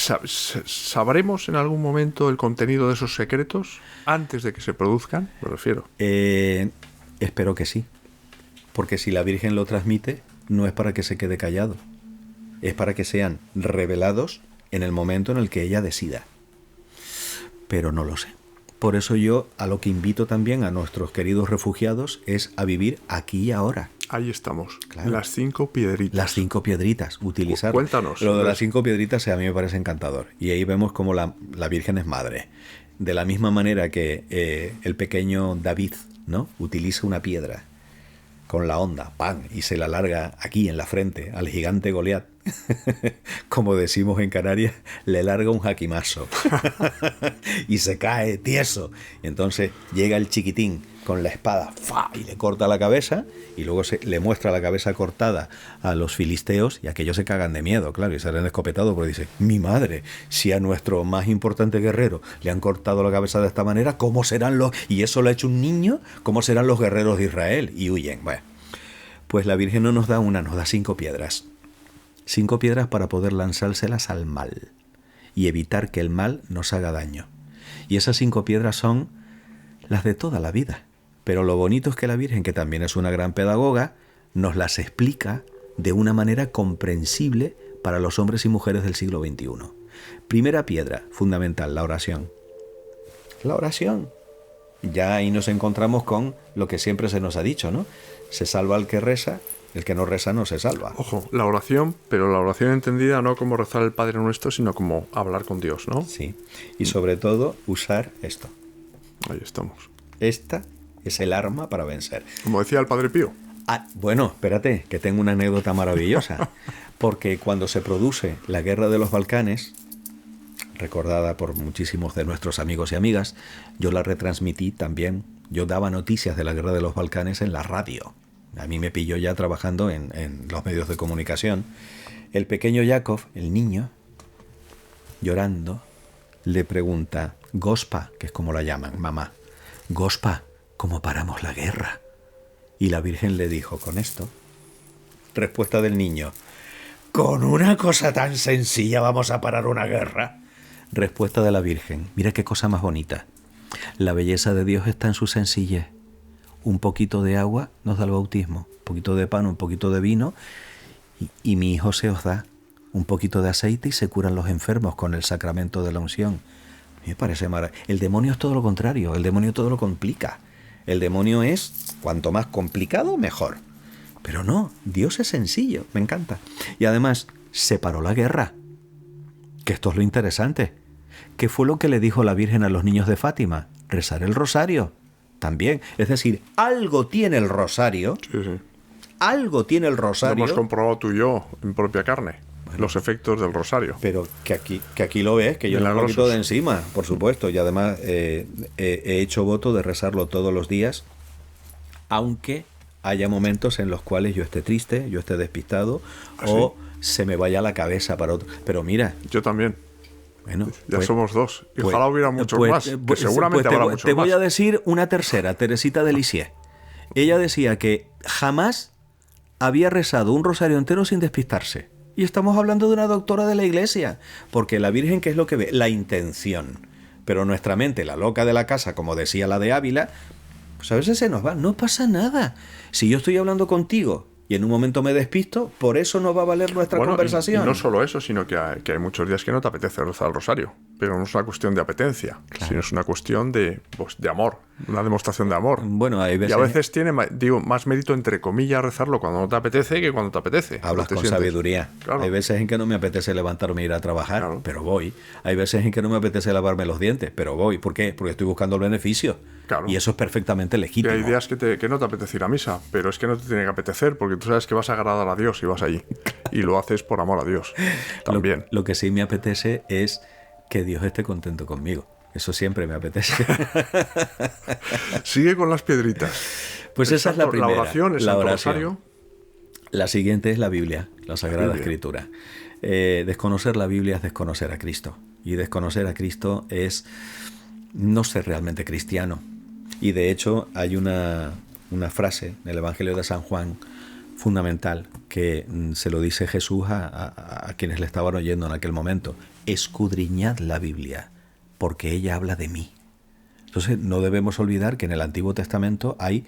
¿sabremos en algún momento el contenido de esos secretos antes de que se produzcan? Me refiero. Espero que sí. Porque si la Virgen lo transmite, no es para que se quede callado. Es para que sean revelados en el momento en el que ella decida. Pero no lo sé. Por eso yo a lo que invito también a nuestros queridos refugiados es a vivir aquí y ahora. Ahí estamos. Claro. Las 5 piedritas. Las 5 piedritas, utilizar. Cuéntanos. Lo de las 5 piedritas a mí me parece encantador. Y ahí vemos cómo la Virgen es madre. De la misma manera que el pequeño David, ¿no?, utiliza una piedra con la honda, ¡pam!, y se la larga aquí en la frente al gigante Goliat. Como decimos en Canarias, le larga un jaquimazo y se cae tieso. Y entonces llega el chiquitín con la espada, ¡fa!, y le corta la cabeza, y luego le muestra la cabeza cortada a los filisteos, y aquellos se cagan de miedo, claro, y salen escopetados porque dicen, mi madre, si a nuestro más importante guerrero le han cortado la cabeza de esta manera, ¿cómo serán los... y eso lo ha hecho un niño? ¿Cómo serán los guerreros de Israel? Y huyen. Bueno, pues la Virgen no nos da una, nos da 5 piedras. 5 piedras para poder lanzárselas al mal y evitar que el mal nos haga daño. Y esas 5 piedras son las de toda la vida. Pero lo bonito es que la Virgen, que también es una gran pedagoga, nos las explica de una manera comprensible para los hombres y mujeres del siglo XXI. Primera piedra fundamental, la oración. La oración. Ya ahí nos encontramos con lo que siempre se nos ha dicho, ¿no? Se salva el que reza, el que no reza no se salva. Ojo, la oración, pero la oración entendida no como rezar el Padre Nuestro, sino como hablar con Dios, ¿no? Sí. Y sobre todo, usar esto. Ahí estamos. Esta es el arma para vencer. Como decía el Padre Pío. Bueno, espérate, que tengo una anécdota maravillosa. Porque cuando se produce la guerra de los Balcanes, recordada por muchísimos de nuestros amigos y amigas, yo la retransmití también. Yo daba noticias de la guerra de los Balcanes en la radio. A mí me pilló ya trabajando en los medios de comunicación. El pequeño Yakov, el niño, llorando, le pregunta, Gospa, que es como la llaman, mamá, Gospa, ¿cómo paramos la guerra? Y la Virgen le dijo, con esto. Respuesta del niño, ¿con una cosa tan sencilla vamos a parar una guerra? Respuesta de la Virgen, mira qué cosa más bonita. La belleza de Dios está en su sencillez. Un poquito de agua nos da el bautismo, un poquito de pan, un poquito de vino, y mi hijo se os da un poquito de aceite y se curan los enfermos con el sacramento de la unción. Me parece maravilloso. El demonio es todo lo contrario, el demonio todo lo complica. El demonio es, cuanto más complicado, mejor. Pero no, Dios es sencillo, me encanta. Y además, separó la guerra. Que esto es lo interesante. ¿Qué fue lo que le dijo la Virgen a los niños de Fátima? Rezar el rosario. También. Es decir, algo tiene el rosario. Sí, sí. Algo tiene el Lo rosario. hemos comprobado tú y yo en propia carne. Bueno, los efectos del rosario. Pero que aquí lo ves, que yo no lo quito de encima, por supuesto. Y además he hecho voto de rezarlo todos los días, aunque haya momentos en los cuales yo esté triste, yo esté despistado, o se me vaya la cabeza para otro. Pero mira... Yo también. Bueno, ya somos dos. Y ojalá hubiera muchos más, que seguramente habrá muchos más. Te voy a decir una tercera, Teresita de Lisieux. Ella decía que jamás había rezado un rosario entero sin despistarse. Y estamos hablando de una doctora de la Iglesia, porque la Virgen, ¿qué es lo que ve? La intención. Pero nuestra mente, la loca de la casa, como decía la de Ávila, pues a veces se nos va. No pasa nada. Si yo estoy hablando contigo y en un momento me despisto, por eso no va a valer nuestra conversación. Y no solo eso, sino que hay muchos días que no te apetece rezar el rosario. Pero no es una cuestión de apetencia, sino es una cuestión de amor, una demostración de amor. Bueno, hay veces... Y a veces tiene, más mérito, entre comillas, rezarlo cuando no te apetece que cuando te apetece. Hablas con sabiduría. Claro. Hay veces en que no me apetece levantarme e ir a trabajar, pero voy. Hay veces en que no me apetece lavarme los dientes, pero voy. ¿Por qué? Porque estoy buscando el beneficio. Claro. Y eso es perfectamente legítimo. Y hay días que no te apetece ir a misa, pero es que no te tiene que apetecer, porque tú sabes que vas a agradar a Dios y vas allí. Y lo haces por amor a Dios. También. Lo que sí me apetece es que Dios esté contento conmigo. Eso siempre me apetece. Sigue con las piedritas. Pues esa es la primera. La oración, el Santo Rosario. La siguiente es la Biblia, la Sagrada Escritura. Desconocer la Biblia es desconocer a Cristo. Y desconocer a Cristo es no ser realmente cristiano. Y de hecho hay una frase en el Evangelio de San Juan fundamental que se lo dice Jesús a quienes le estaban oyendo en aquel momento. Escudriñad la Biblia, porque ella habla de mí. Entonces no debemos olvidar que en el Antiguo Testamento hay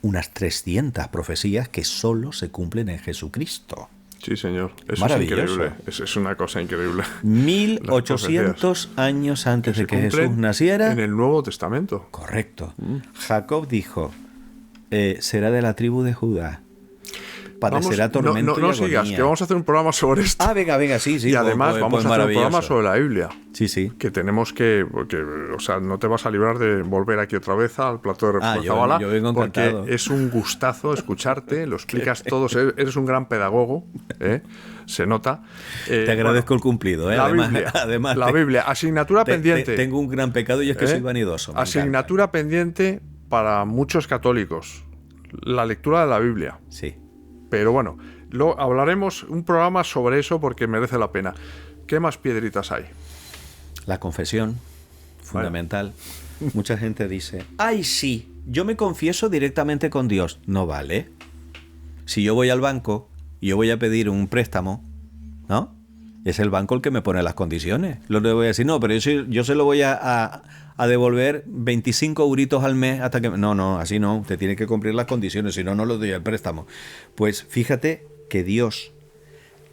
unas 300 profecías que solo se cumplen en Jesucristo. Sí, señor. Eso es increíble. Es una cosa increíble. 1800 años antes de que Jesús naciera. En el Nuevo Testamento. Correcto. Jacob dijo, será de la tribu de Judá. Padecerá tormento y agonía. No sigas, que vamos a hacer un programa sobre esto. Ah, venga, sí. Y además vamos a hacer un programa sobre la Biblia. Sí. Que tenemos o sea, no te vas a librar de volver aquí otra vez al plató de Refugio Zabala. Yo vengo encantado. Porque es un gustazo escucharte, lo explicas todo, eres un gran pedagogo, se nota. Te agradezco el cumplido, además, la Biblia, asignatura pendiente. Tengo un gran pecado y es que soy vanidoso. Asignatura pendiente para muchos católicos, la lectura de la Biblia. Sí. Pero bueno, hablaremos un programa sobre eso porque merece la pena. ¿Qué más piedritas hay? La confesión, fundamental. Vale. Mucha gente dice, ¡ay, sí! Yo me confieso directamente con Dios. No vale. Si yo voy al banco y yo voy a pedir un préstamo, ¿no? Es el banco el que me pone las condiciones. Lo que voy a decir, no, pero yo se lo voy a devolver 25 euritos al mes hasta que... No, así no. Usted tiene que cumplir las condiciones, si no, no le doy el préstamo. Pues fíjate que Dios,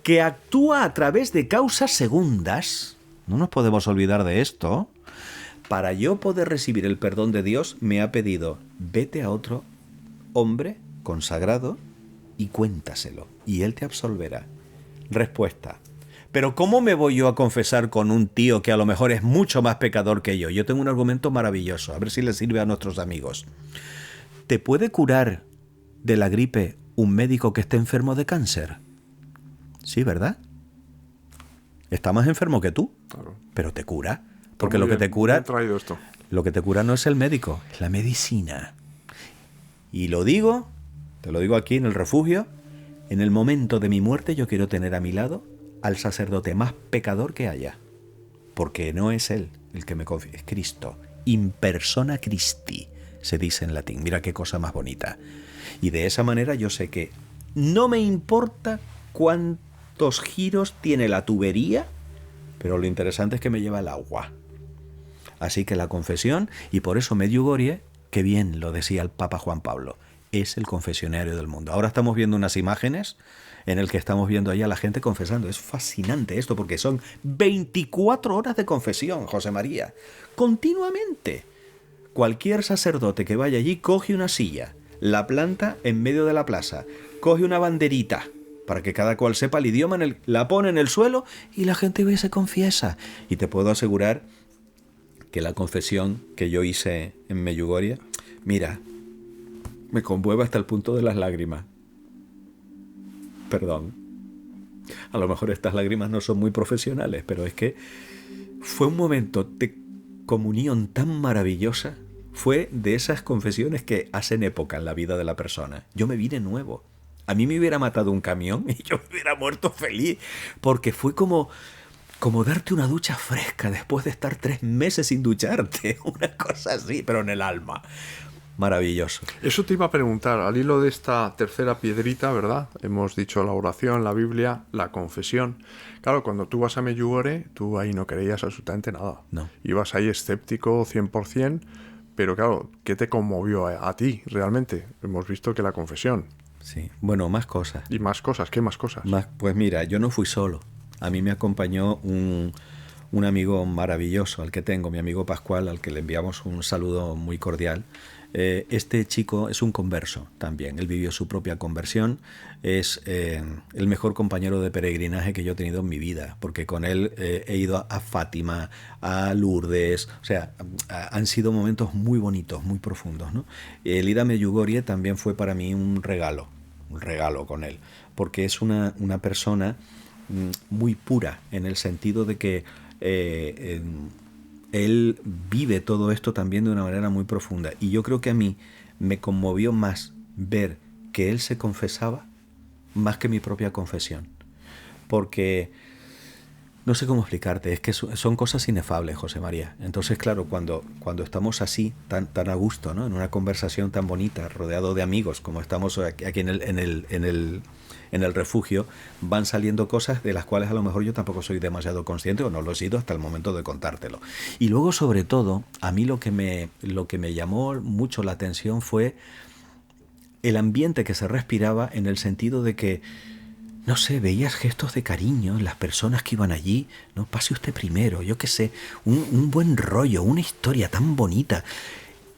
que actúa a través de causas segundas, no nos podemos olvidar de esto, para yo poder recibir el perdón de Dios, me ha pedido, vete a otro hombre consagrado y cuéntaselo, y él te absolverá. Respuesta. Pero ¿cómo me voy yo a confesar con un tío que a lo mejor es mucho más pecador que yo? Yo tengo un argumento maravilloso, a ver si le sirve a nuestros amigos. ¿Te puede curar de la gripe un médico que esté enfermo de cáncer? Sí, ¿verdad? Está más enfermo que tú, claro. Pero te cura. Porque lo que te cura... Lo que te cura no es el médico, es la medicina. Y te lo digo aquí en el refugio, en el momento de mi muerte yo quiero tener a mi lado al sacerdote más pecador que haya, porque no es él el que me confía, es Cristo, in persona Christi, se dice en latín. Mira qué cosa más bonita. Y de esa manera yo sé que no me importa cuántos giros tiene la tubería, pero lo interesante es que me lleva el agua. Así que la confesión, y por eso Medjugorje, que bien lo decía el Papa Juan Pablo, es el confesionario del mundo. Ahora estamos viendo unas imágenes en el que estamos viendo ahí a la gente confesando. Es fascinante esto porque son 24 horas de confesión, José María, continuamente. Cualquier sacerdote que vaya allí coge una silla, la planta en medio de la plaza, coge una banderita para que cada cual sepa el idioma, la pone en el suelo y la gente ve y se confiesa. Y te puedo asegurar que la confesión que yo hice en Medjugorje, mira, me conmueve hasta el punto de las lágrimas. Perdón. A lo mejor estas lágrimas no son muy profesionales, pero es que fue un momento de comunión tan maravillosa. Fue de esas confesiones que hacen época en la vida de la persona. Yo me vine nuevo. A mí me hubiera matado un camión y yo me hubiera muerto feliz, porque fue como darte una ducha fresca después de estar 3 meses sin ducharte. Una cosa así, pero en el alma. Maravilloso. Eso te iba a preguntar, al hilo de esta tercera piedrita, ¿verdad? Hemos dicho la oración, la Biblia, la confesión. Claro, cuando tú vas a Medjugorje, tú ahí no creías absolutamente nada. No. Ibas ahí escéptico 100%, pero claro, ¿qué te conmovió a ti realmente? Hemos visto que la confesión. Sí, bueno, más cosas. Y más cosas, ¿qué más cosas? Pues mira, yo no fui solo. A mí me acompañó un amigo maravilloso al que tengo, mi amigo Pascual, al que le enviamos un saludo muy cordial. Este chico es un converso también, él vivió su propia conversión, es el mejor compañero de peregrinaje que yo he tenido en mi vida, porque con él he ido a Fátima, a Lourdes, o sea, han sido momentos muy bonitos, muy profundos, ¿no? El ir a Medjugorje también fue para mí un regalo con él, porque es una persona muy pura, en el sentido de que él vive todo esto también de una manera muy profunda. Y yo creo que a mí me conmovió más ver que él se confesaba más que mi propia confesión. Porque no sé cómo explicarte, es que son cosas inefables, José María. Entonces, claro, cuando estamos así, tan a gusto, ¿no? En una conversación tan bonita, rodeado de amigos, como estamos aquí en el refugio, van saliendo cosas de las cuales a lo mejor yo tampoco soy demasiado consciente o no lo he sido hasta el momento de contártelo. Y luego, sobre todo, a mí lo que me llamó mucho la atención fue el ambiente que se respiraba, en el sentido de que, no sé, veías gestos de cariño en las personas que iban allí. No, pase usted primero, yo qué sé, un buen rollo, una historia tan bonita.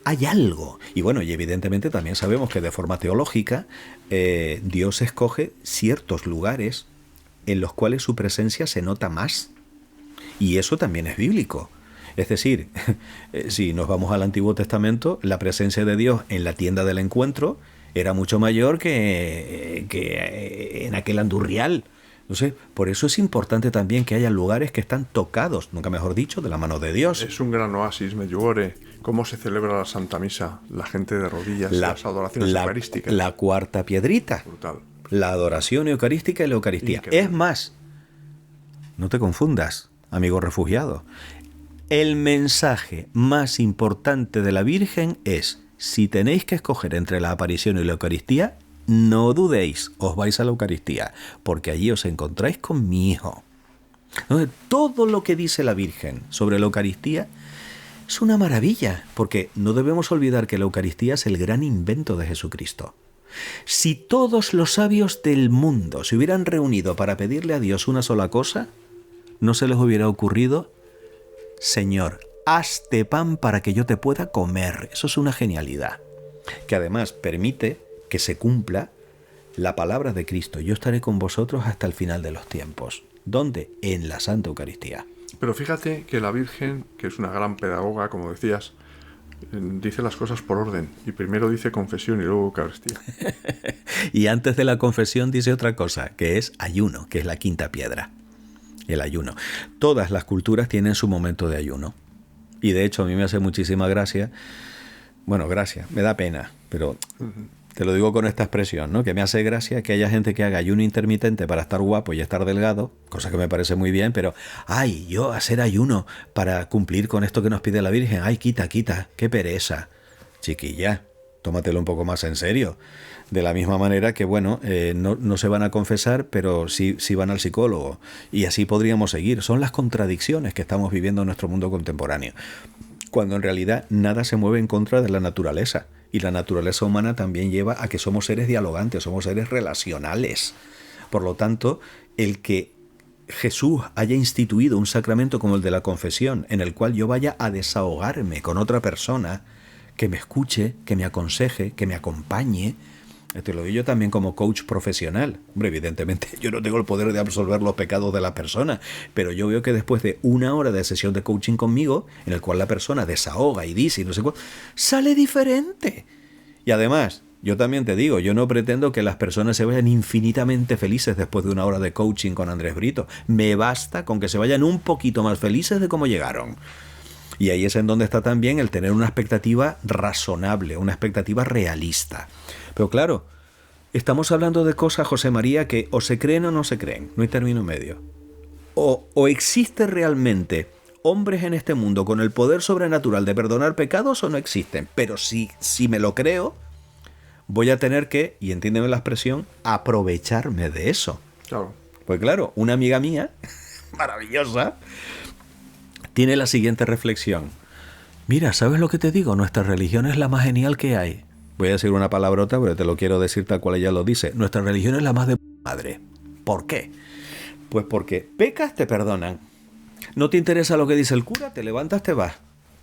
Hay algo. Y bueno, y evidentemente también sabemos que de forma teológica Dios escoge ciertos lugares en los cuales su presencia se nota más. Y eso también es bíblico. Es decir, si nos vamos al Antiguo Testamento, la presencia de Dios en la tienda del encuentro era mucho mayor que en aquel andurrial. No sé, por eso es importante también que haya lugares que están tocados, nunca mejor dicho, de la mano de Dios. Es un gran oasis, Medjugorje. ¿Cómo se celebra la Santa Misa? La gente de rodillas, las adoraciones eucarísticas. La cuarta piedrita. Brutal. La adoración eucarística y la Eucaristía. Increíble. Es más, no te confundas, amigo refugiado. El mensaje más importante de la Virgen es: si tenéis que escoger entre la aparición y la Eucaristía, no dudéis, os vais a la Eucaristía, porque allí os encontráis con mi Hijo. Entonces, todo lo que dice la Virgen sobre la Eucaristía es una maravilla, porque no debemos olvidar que la Eucaristía es el gran invento de Jesucristo. Si todos los sabios del mundo se hubieran reunido para pedirle a Dios una sola cosa, no se les hubiera ocurrido: Señor, hazte pan para que yo te pueda comer. Eso es una genialidad, que además permite que se cumpla la palabra de Cristo: yo estaré con vosotros hasta el final de los tiempos. ¿Dónde? En la Santa Eucaristía. Pero fíjate que la Virgen, que es una gran pedagoga, como decías, dice las cosas por orden. Y primero dice confesión y luego Eucaristía. Y antes de la confesión dice otra cosa, que es ayuno, que es la quinta piedra. El ayuno. Todas las culturas tienen su momento de ayuno. Y de hecho a mí me hace muchísima gracia. Bueno, gracia, me da pena, pero te lo digo con esta expresión, ¿no? Que me hace gracia que haya gente que haga ayuno intermitente para estar guapo y estar delgado, cosa que me parece muy bien, pero ay, yo hacer ayuno para cumplir con esto que nos pide la Virgen, ay, quita, qué pereza. Chiquilla, tómatelo un poco más en serio. De la misma manera que, bueno, no se van a confesar, pero sí van al psicólogo. Y así podríamos seguir. Son las contradicciones que estamos viviendo en nuestro mundo contemporáneo, cuando en realidad nada se mueve en contra de la naturaleza. Y la naturaleza humana también lleva a que somos seres dialogantes, somos seres relacionales. Por lo tanto, el que Jesús haya instituido un sacramento como el de la confesión, en el cual yo vaya a desahogarme con otra persona, que me escuche, que me aconseje, que me acompañe. Te lo digo yo también como coach profesional. Hombre, evidentemente yo no tengo el poder de absolver los pecados de la persona, pero yo veo que después de 1 hora de sesión de coaching conmigo, en el cual la persona desahoga y dice y no sé cuál, sale diferente. Y además, yo también te digo, yo no pretendo que las personas se vayan infinitamente felices después de 1 hora de coaching con Andrés Brito. Me basta con que se vayan un poquito más felices de cómo llegaron. Y ahí es en donde está también el tener una expectativa razonable, una expectativa realista. Pero claro, estamos hablando de cosas, José María, que o se creen o no se creen, no hay término medio. O existe realmente hombres en este mundo con el poder sobrenatural de perdonar pecados o no existen. Pero si me lo creo, voy a tener que, y entiéndeme la expresión, aprovecharme de eso. Claro. Pues claro, una amiga mía, maravillosa, tiene la siguiente reflexión. Mira, ¿sabes lo que te digo? Nuestra religión es la más genial que hay. Voy a decir una palabrota, pero te lo quiero decir tal cual ella lo dice. Nuestra religión es la más de madre. ¿Por qué? Pues porque pecas, te perdonan. No te interesa lo que dice el cura, te levantas, te vas.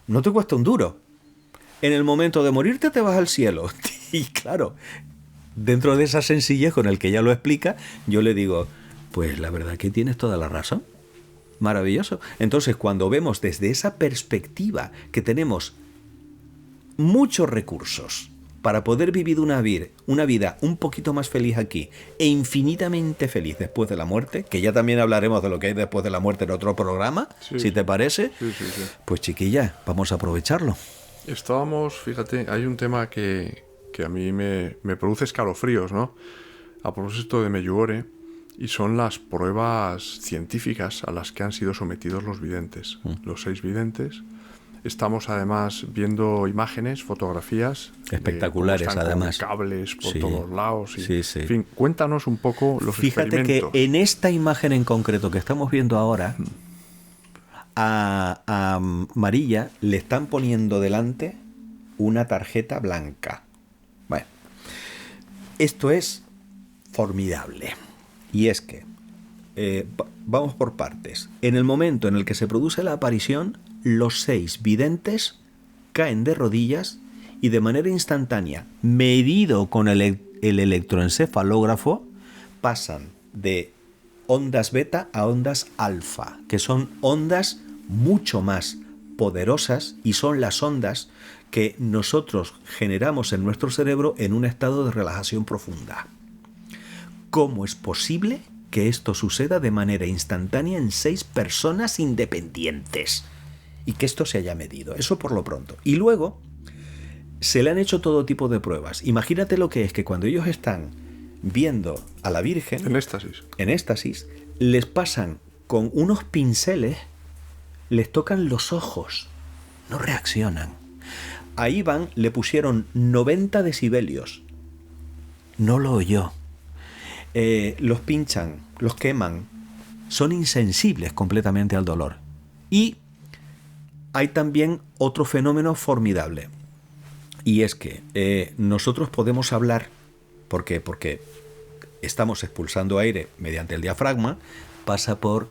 No te cuesta un duro. En el momento de morirte te vas al cielo. Y claro, dentro de esa sencillez con el que ella lo explica, yo le digo, pues la verdad que tienes toda la razón. Maravilloso. Entonces, cuando vemos desde esa perspectiva que tenemos muchos recursos para poder vivir una vida un poquito más feliz aquí e infinitamente feliz después de la muerte, que ya también hablaremos de lo que hay después de la muerte en otro programa, sí, si te parece, sí. Pues chiquilla, vamos a aprovecharlo. Fíjate, hay un tema que a mí me produce escalofríos, ¿no? A propósito de Medjugorje, y son las pruebas científicas a las que han sido sometidos los videntes, los 6 videntes. Estamos además viendo imágenes, fotografías espectaculares, además, con cables por todos lados. Y, sí. En fin, cuéntanos un poco los experimentos. Fíjate que en esta imagen en concreto que estamos viendo ahora, a Marilla le están poniendo delante una tarjeta blanca. Bueno, esto es formidable. Y es que, vamos por partes. En el momento en el que se produce la aparición, los 6 videntes caen de rodillas y de manera instantánea, medido con el electroencefalógrafo, pasan de ondas beta a ondas alfa, que son ondas mucho más poderosas y son las ondas que nosotros generamos en nuestro cerebro en un estado de relajación profunda. ¿Cómo es posible que esto suceda de manera instantánea en 6 personas independientes? Y que esto se haya medido. Eso por lo pronto. Y luego se le han hecho todo tipo de pruebas. Imagínate lo que es que cuando ellos están viendo a la Virgen en éxtasis, les pasan con unos pinceles, les tocan los ojos, no reaccionan. A Iván le pusieron 90 decibelios, no lo oyó. Los pinchan, los queman, son insensibles completamente al dolor. Y hay también otro fenómeno formidable, y es que nosotros podemos hablar, ¿por qué? Porque estamos expulsando aire mediante el diafragma, pasa por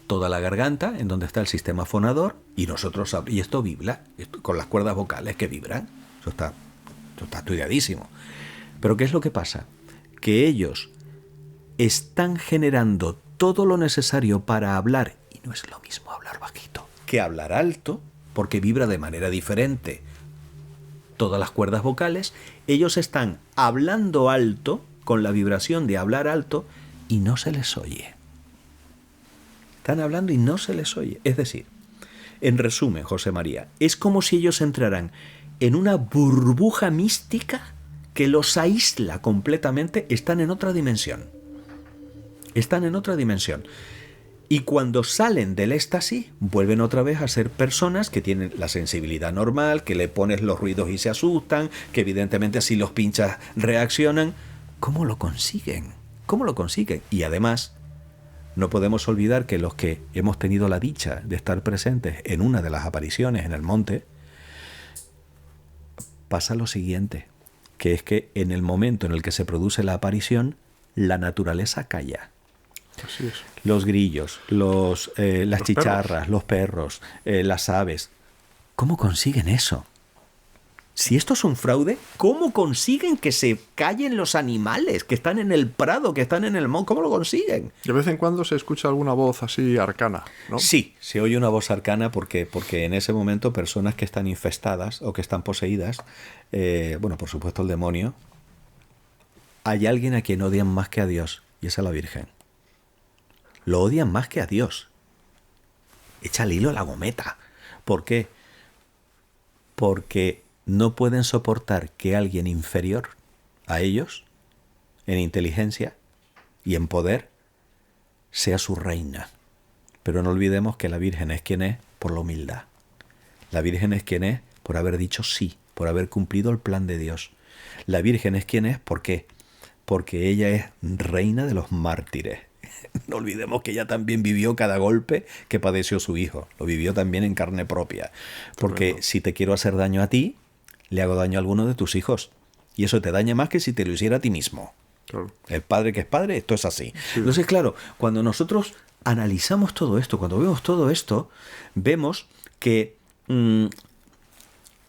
toda la garganta, en donde está el sistema fonador, y esto vibra, con las cuerdas vocales que vibran, eso está estudiadísimo. Pero ¿qué es lo que pasa? Que ellos están generando todo lo necesario para hablar, y no es lo mismo hablar bajito que hablar alto, porque vibra de manera diferente todas las cuerdas vocales. Ellos están hablando alto, con la vibración de hablar alto, y no se les oye. Están hablando y no se les oye. Es decir, en resumen, José María, es como si ellos entraran en una burbuja mística que los aísla completamente. Están en otra dimensión. Están en otra dimensión. Y cuando salen del éxtasis, vuelven otra vez a ser personas que tienen la sensibilidad normal, que le pones los ruidos y se asustan, que evidentemente si los pinchas reaccionan. ¿Cómo lo consiguen? ¿Cómo lo consiguen? Y además, no podemos olvidar que los que hemos tenido la dicha de estar presentes en una de las apariciones en el monte, pasa lo siguiente, que es que en el momento en el que se produce la aparición, la naturaleza calla. Así es. Los grillos, las chicharras, los perros, las aves. ¿Cómo consiguen eso? Si esto es un fraude, ¿cómo consiguen que se callen los animales que están en el prado, que están en el monte? ¿Cómo lo consiguen? De vez en cuando se escucha alguna voz así arcana, ¿no? Sí, se oye una voz arcana porque en ese momento personas que están infestadas o que están poseídas, bueno, por supuesto el demonio, hay alguien a quien odian más que a Dios, y es a la Virgen. Lo odian más que a Dios. Echa el hilo a la gometa. ¿Por qué? Porque no pueden soportar que alguien inferior a ellos, en inteligencia y en poder, sea su reina. Pero no olvidemos que la Virgen es quien es por la humildad. La Virgen es quien es por haber dicho sí, por haber cumplido el plan de Dios. La Virgen es quien es, ¿por qué? Porque ella es reina de los mártires. No olvidemos que ella también vivió cada golpe que padeció su hijo. Lo vivió también en carne propia. Porque si te quiero hacer daño a ti, le hago daño a alguno de tus hijos. Y eso te daña más que si te lo hiciera a ti mismo. Claro. El padre que es padre, esto es así. Sí. Entonces, claro, cuando nosotros analizamos todo esto, cuando vemos todo esto, vemos que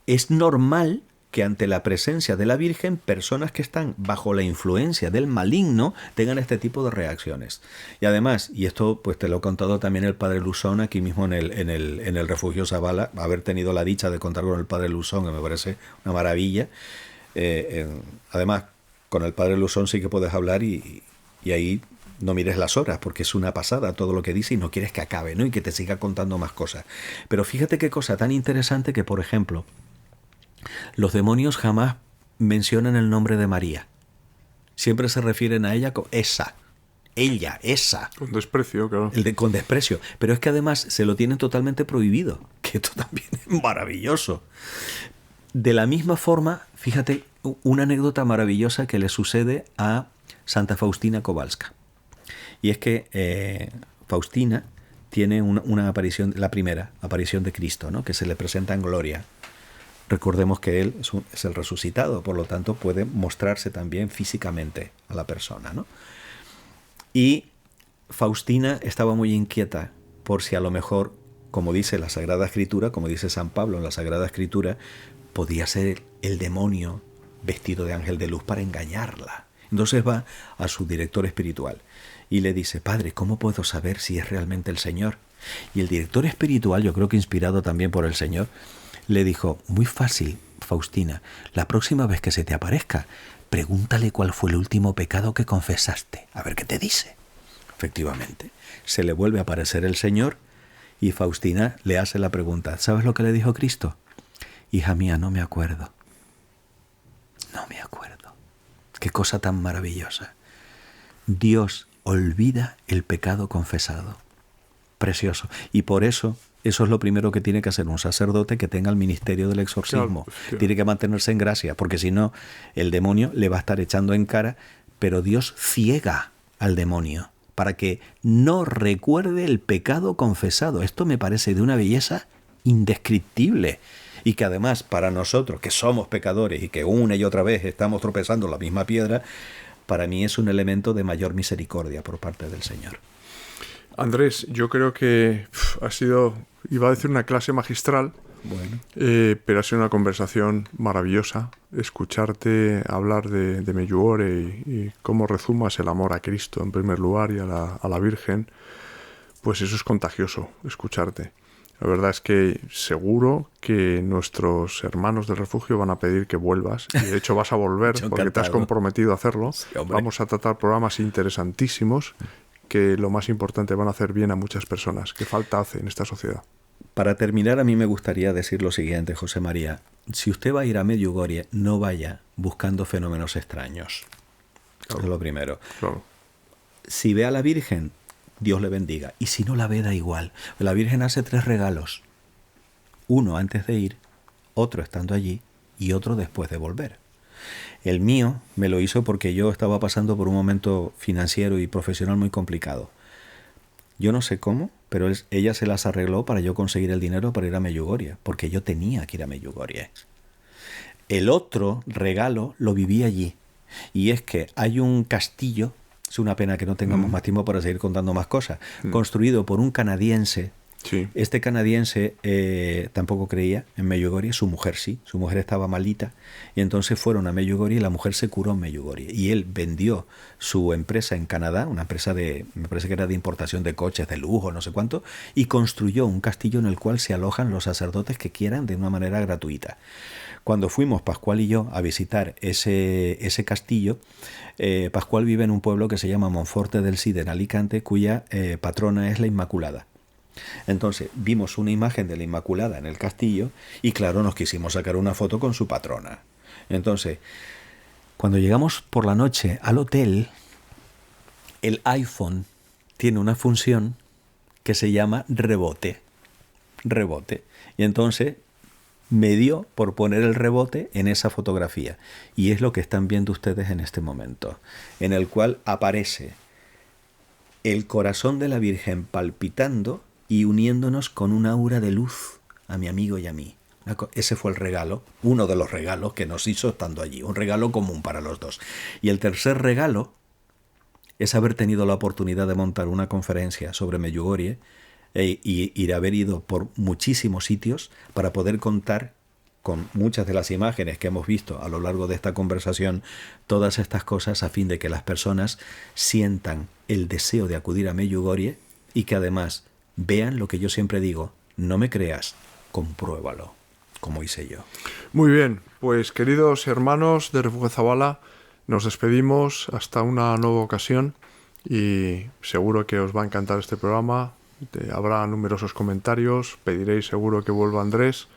es normal que ante la presencia de la Virgen, personas que están bajo la influencia del maligno tengan este tipo de reacciones. Y además, y esto pues te lo ha contado también el padre Luzón aquí mismo en el refugio Zavala, haber tenido la dicha de contar con el padre Luzón, que me parece una maravilla. Además, con el padre Luzón sí que puedes hablar y ahí no mires las horas, porque es una pasada todo lo que dice y no quieres que acabe, ¿no? Y que te siga contando más cosas. Pero fíjate qué cosa tan interesante que, por ejemplo, los demonios jamás mencionan el nombre de María. Siempre se refieren a ella como esa. Ella, esa. Con desprecio, claro. Con desprecio. Pero es que además se lo tienen totalmente prohibido. Que esto también es maravilloso. De la misma forma, fíjate, una anécdota maravillosa que le sucede a Santa Faustina Kowalska. Y es que Faustina tiene una aparición, la primera aparición de Cristo, ¿no? Que se le presenta en gloria. Recordemos que Él es el resucitado, por lo tanto puede mostrarse también físicamente a la persona, ¿no? Y Faustina estaba muy inquieta por si a lo mejor, como dice la Sagrada Escritura, como dice San Pablo en la Sagrada Escritura, podía ser el demonio vestido de ángel de luz para engañarla. Entonces va a su director espiritual y le dice: Padre, ¿cómo puedo saber si es realmente el Señor? Y el director espiritual, yo creo que inspirado también por el Señor, le dijo: muy fácil, Faustina, la próxima vez que se te aparezca, pregúntale cuál fue el último pecado que confesaste, a ver qué te dice. Efectivamente, se le vuelve a aparecer el Señor y Faustina le hace la pregunta: ¿sabes lo que le dijo Cristo? Hija mía, no me acuerdo. No me acuerdo. Qué cosa tan maravillosa. Dios olvida el pecado confesado. Precioso. Y por eso es lo primero que tiene que hacer un sacerdote que tenga el ministerio del exorcismo. Claro. Tiene que mantenerse en gracia, porque si no, el demonio le va a estar echando en cara, pero Dios ciega al demonio para que no recuerde el pecado confesado. Esto me parece de una belleza indescriptible. Y que además para nosotros, que somos pecadores y que una y otra vez estamos tropezando en la misma piedra, para mí es un elemento de mayor misericordia por parte del Señor. Andrés, yo creo que ha sido, iba a decir una clase magistral, bueno, pero ha sido una conversación maravillosa. Escucharte hablar de Medjugorje y cómo rezumas el amor a Cristo en primer lugar y a la Virgen, pues eso es contagioso, escucharte. La verdad es que seguro que nuestros hermanos del refugio van a pedir que vuelvas, y de hecho vas a volver porque te has comprometido a hacerlo. Sí, vamos a tratar programas interesantísimos que lo más importante van a hacer bien a muchas personas. ¿Qué falta hace en esta sociedad? Para terminar, a mí me gustaría decir lo siguiente, José María. Si usted va a ir a Medjugorje, no vaya buscando fenómenos extraños. Claro. Es lo primero. Claro. Si ve a la Virgen, Dios le bendiga. Y si no la ve, da igual. La Virgen hace 3 regalos. Uno antes de ir, otro estando allí y otro después de volver. El mío me lo hizo porque yo estaba pasando por un momento financiero y profesional muy complicado. Yo no sé cómo, pero ella se las arregló para yo conseguir el dinero para ir a Medjugorje, porque yo tenía que ir a Medjugorje. el otro regalo lo viví allí. Y es que hay un castillo, es una pena que no tengamos más tiempo para seguir contando más cosas, construido por un canadiense. Sí. Este canadiense tampoco creía en Medjugorje, su mujer sí, su mujer estaba malita, y entonces fueron a Medjugorje y la mujer se curó en Medjugorje. Y él vendió su empresa en Canadá, una empresa me parece que era de importación de coches de lujo, no sé cuánto, y construyó un castillo en el cual se alojan los sacerdotes que quieran de una manera gratuita. Cuando fuimos Pascual y yo a visitar ese castillo, Pascual vive en un pueblo que se llama Monforte del Cid, en Alicante, cuya patrona es la Inmaculada. Entonces vimos una imagen de la Inmaculada en el castillo y claro, nos quisimos sacar una foto con su patrona. Entonces, cuando llegamos por la noche al hotel, el iPhone tiene una función que se llama rebote. Y entonces me dio por poner el rebote en esa fotografía. Y es lo que están viendo ustedes en este momento, en el cual aparece el corazón de la Virgen palpitando y uniéndonos con un aura de luz a mi amigo y a mí. Ese fue el regalo, uno de los regalos que nos hizo estando allí, un regalo común para los dos. Y el tercer regalo es haber tenido la oportunidad de montar una conferencia sobre Medjugorje y haber ido por muchísimos sitios para poder contar con muchas de las imágenes que hemos visto a lo largo de esta conversación, todas estas cosas a fin de que las personas sientan el deseo de acudir a Medjugorje y que además vean lo que yo siempre digo: no me creas, compruébalo, como hice yo. Muy bien, pues queridos hermanos de Refugio Zabala, nos despedimos hasta una nueva ocasión y seguro que os va a encantar este programa. Habrá numerosos comentarios, pediréis seguro que vuelva Andrés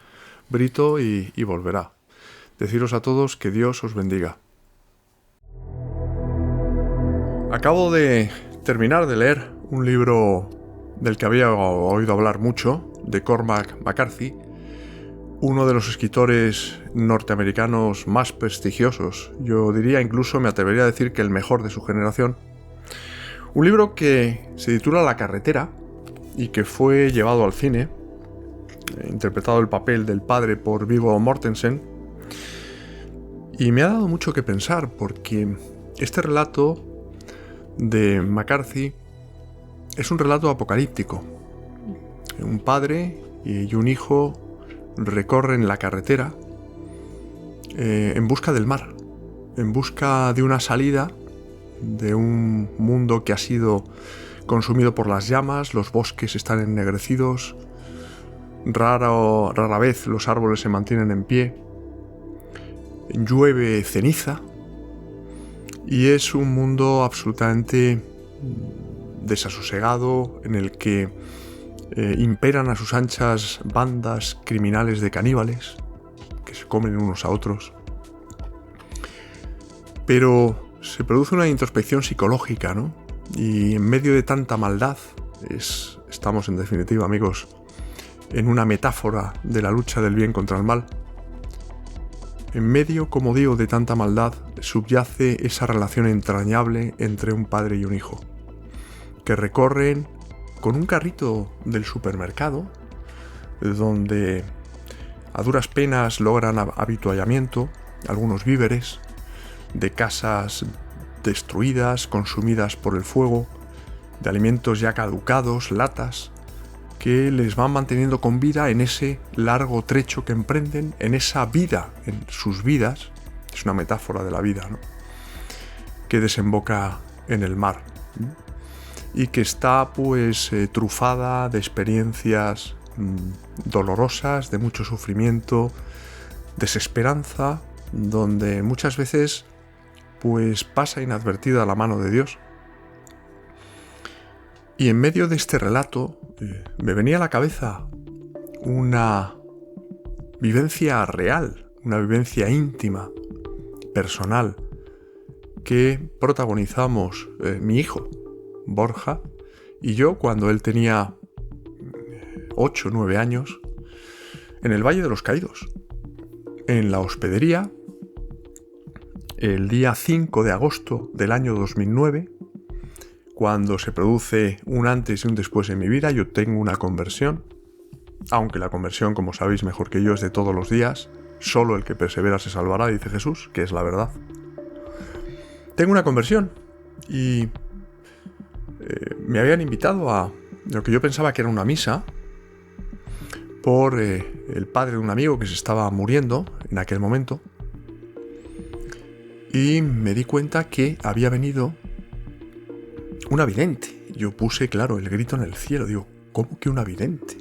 Brito y volverá. Deciros a todos que Dios os bendiga. Acabo de terminar de leer un libro del que había oído hablar mucho, de Cormac McCarthy, uno de los escritores norteamericanos más prestigiosos. Yo diría, incluso me atrevería a decir que el mejor de su generación. Un libro que se titula La carretera y que fue llevado al cine, interpretado el papel del padre por Viggo Mortensen, y me ha dado mucho que pensar porque este relato de McCarthy es un relato apocalíptico. Un padre y un hijo recorren la carretera en busca del mar, en busca de una salida de un mundo que ha sido consumido por las llamas, los bosques están ennegrecidos, rara vez los árboles se mantienen en pie, llueve ceniza y es un mundo absolutamente desasosegado en el que imperan a sus anchas bandas criminales de caníbales que se comen unos a otros. Pero se produce una introspección psicológica, ¿no? Y en medio de tanta maldad, estamos en definitiva, amigos, en una metáfora de la lucha del bien contra el mal. En medio, como digo, de tanta maldad, subyace esa relación entrañable entre un padre y un hijo, que recorren con un carrito del supermercado, donde a duras penas logran habituallamiento, algunos víveres, de casas destruidas, consumidas por el fuego, de alimentos ya caducados, latas, que les van manteniendo con vida en ese largo trecho que emprenden, en esa vida, en sus vidas, es una metáfora de la vida, ¿no?, que desemboca en el mar, ¿no?, y que está pues trufada de experiencias dolorosas, de mucho sufrimiento, desesperanza, donde muchas veces pues pasa inadvertida la mano de Dios. Y en medio de este relato me venía a la cabeza una vivencia real, una vivencia íntima, personal, que protagonizamos mi hijo, Borja, y yo cuando él tenía 8 o 9 años, en el Valle de los Caídos, en la hospedería, el día 5 de agosto del año 2009, cuando se produce un antes y un después en mi vida. Yo tengo una conversión, aunque la conversión, como sabéis mejor que yo, es de todos los días, Solo el que persevera se salvará, dice Jesús, que es la verdad. Tengo una conversión y me habían invitado a lo que yo pensaba que era una misa por el padre de un amigo que se estaba muriendo en aquel momento, y me di cuenta que había venido una vidente. Yo puse, claro, el grito en el cielo. Digo, ¿cómo que una vidente?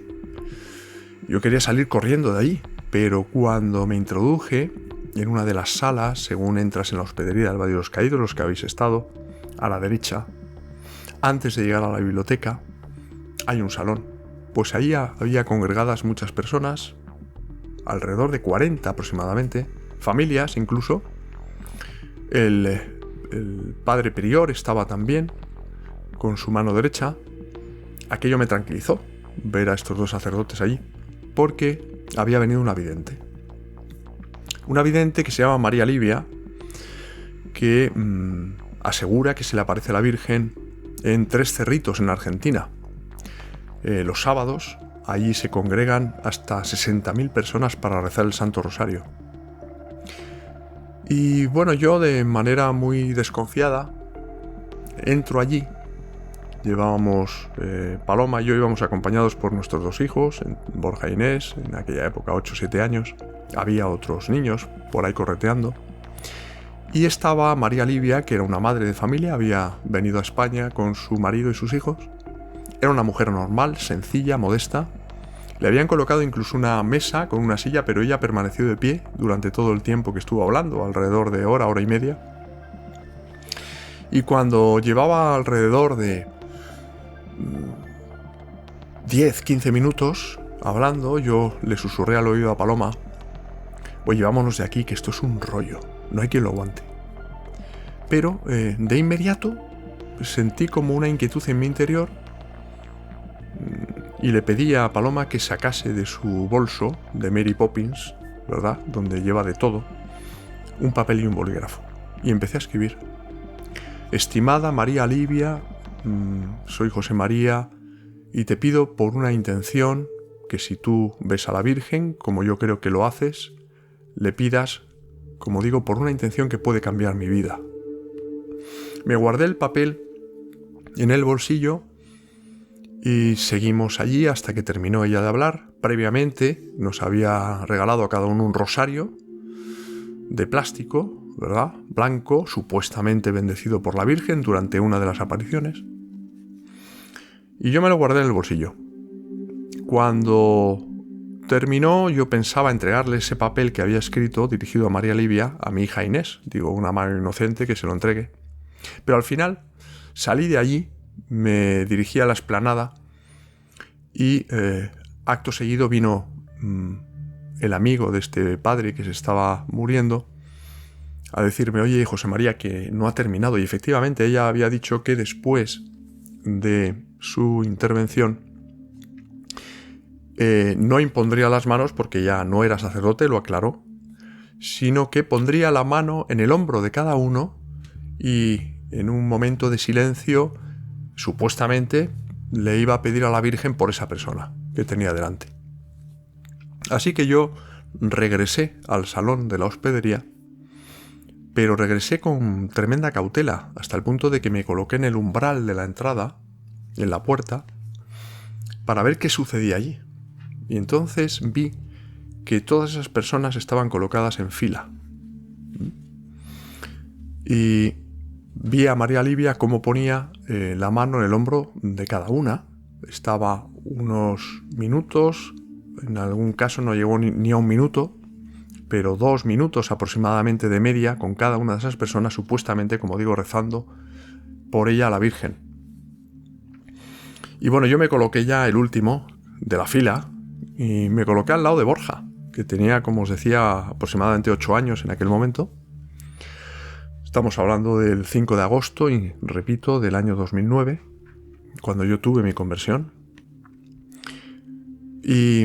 Yo quería salir corriendo de ahí, pero cuando me introduje en una de las salas, según entras en la hospedería del Valle de los Caídos, los que habéis estado, a la derecha, antes de llegar a la biblioteca, hay un salón. Pues ahí había congregadas muchas personas, alrededor de 40 aproximadamente, familias incluso. El padre prior estaba también, con su mano derecha. Aquello me tranquilizó, ver a estos dos sacerdotes allí, porque había venido una vidente. Una vidente que se llama María Livia, que asegura que se le aparece a la Virgen en 3 cerritos en Argentina. Los sábados allí se congregan hasta 60.000 personas para rezar el Santo Rosario. Y bueno, yo de manera muy desconfiada entro allí. Llevábamos, Paloma y yo íbamos acompañados por nuestros 2 hijos, Borja e Inés, en aquella época 8 o 7 años. Había otros niños por ahí correteando. Y estaba María Livia, que era una madre de familia, había venido a España con su marido y sus hijos. Era una mujer normal, sencilla, modesta. Le habían colocado incluso una mesa con una silla, pero ella permaneció de pie durante todo el tiempo que estuvo hablando, alrededor de hora y media. Y cuando llevaba alrededor de 10-15 minutos hablando, yo le susurré al oído a Paloma: oye, vámonos de aquí, que esto es un rollo, no hay quien lo aguante. Pero de inmediato sentí como una inquietud en mi interior y le pedí a Paloma que sacase de su bolso de Mary Poppins, ¿verdad?, donde lleva de todo, un papel y un bolígrafo. Y empecé a escribir: estimada María Livia, soy José María y te pido por una intención que, si tú ves a la Virgen, como yo creo que lo haces, le pidas, como digo, por una intención que puede cambiar mi vida. Me guardé el papel en el bolsillo y seguimos allí hasta que terminó ella de hablar. Previamente nos había regalado a cada uno un rosario de plástico, ¿verdad?, blanco, supuestamente bendecido por la Virgen durante una de las apariciones. Y yo me lo guardé en el bolsillo. Cuando terminó, yo pensaba entregarle ese papel que había escrito dirigido a María Livia, a mi hija Inés, digo, una mano inocente, que se lo entregue. Pero al final salí de allí, me dirigí a la explanada y acto seguido vino el amigo de este padre que se estaba muriendo a decirme: oye, José María, que no ha terminado. Y efectivamente ella había dicho que después de su intervención no impondría las manos, porque ya no era sacerdote, lo aclaró, sino que pondría la mano en el hombro de cada uno y en un momento de silencio, supuestamente, le iba a pedir a la Virgen por esa persona que tenía delante. Así que yo regresé al salón de la hospedería, pero regresé con tremenda cautela, hasta el punto de que me coloqué en el umbral de la entrada, en la puerta, para ver qué sucedía allí. Y entonces vi que todas esas personas estaban colocadas en fila. Y vi a María Livia cómo ponía la mano en el hombro de cada una. Estaba unos minutos, en algún caso no llegó ni a un minuto, pero 2 minutos aproximadamente de media con cada una de esas personas, supuestamente, como digo, rezando por ella a la Virgen. Y bueno, yo me coloqué ya el último de la fila y me coloqué al lado de Borja, que tenía, como os decía, aproximadamente 8 años en aquel momento. Estamos hablando del 5 de agosto y, repito, del año 2009, cuando yo tuve mi conversión. Y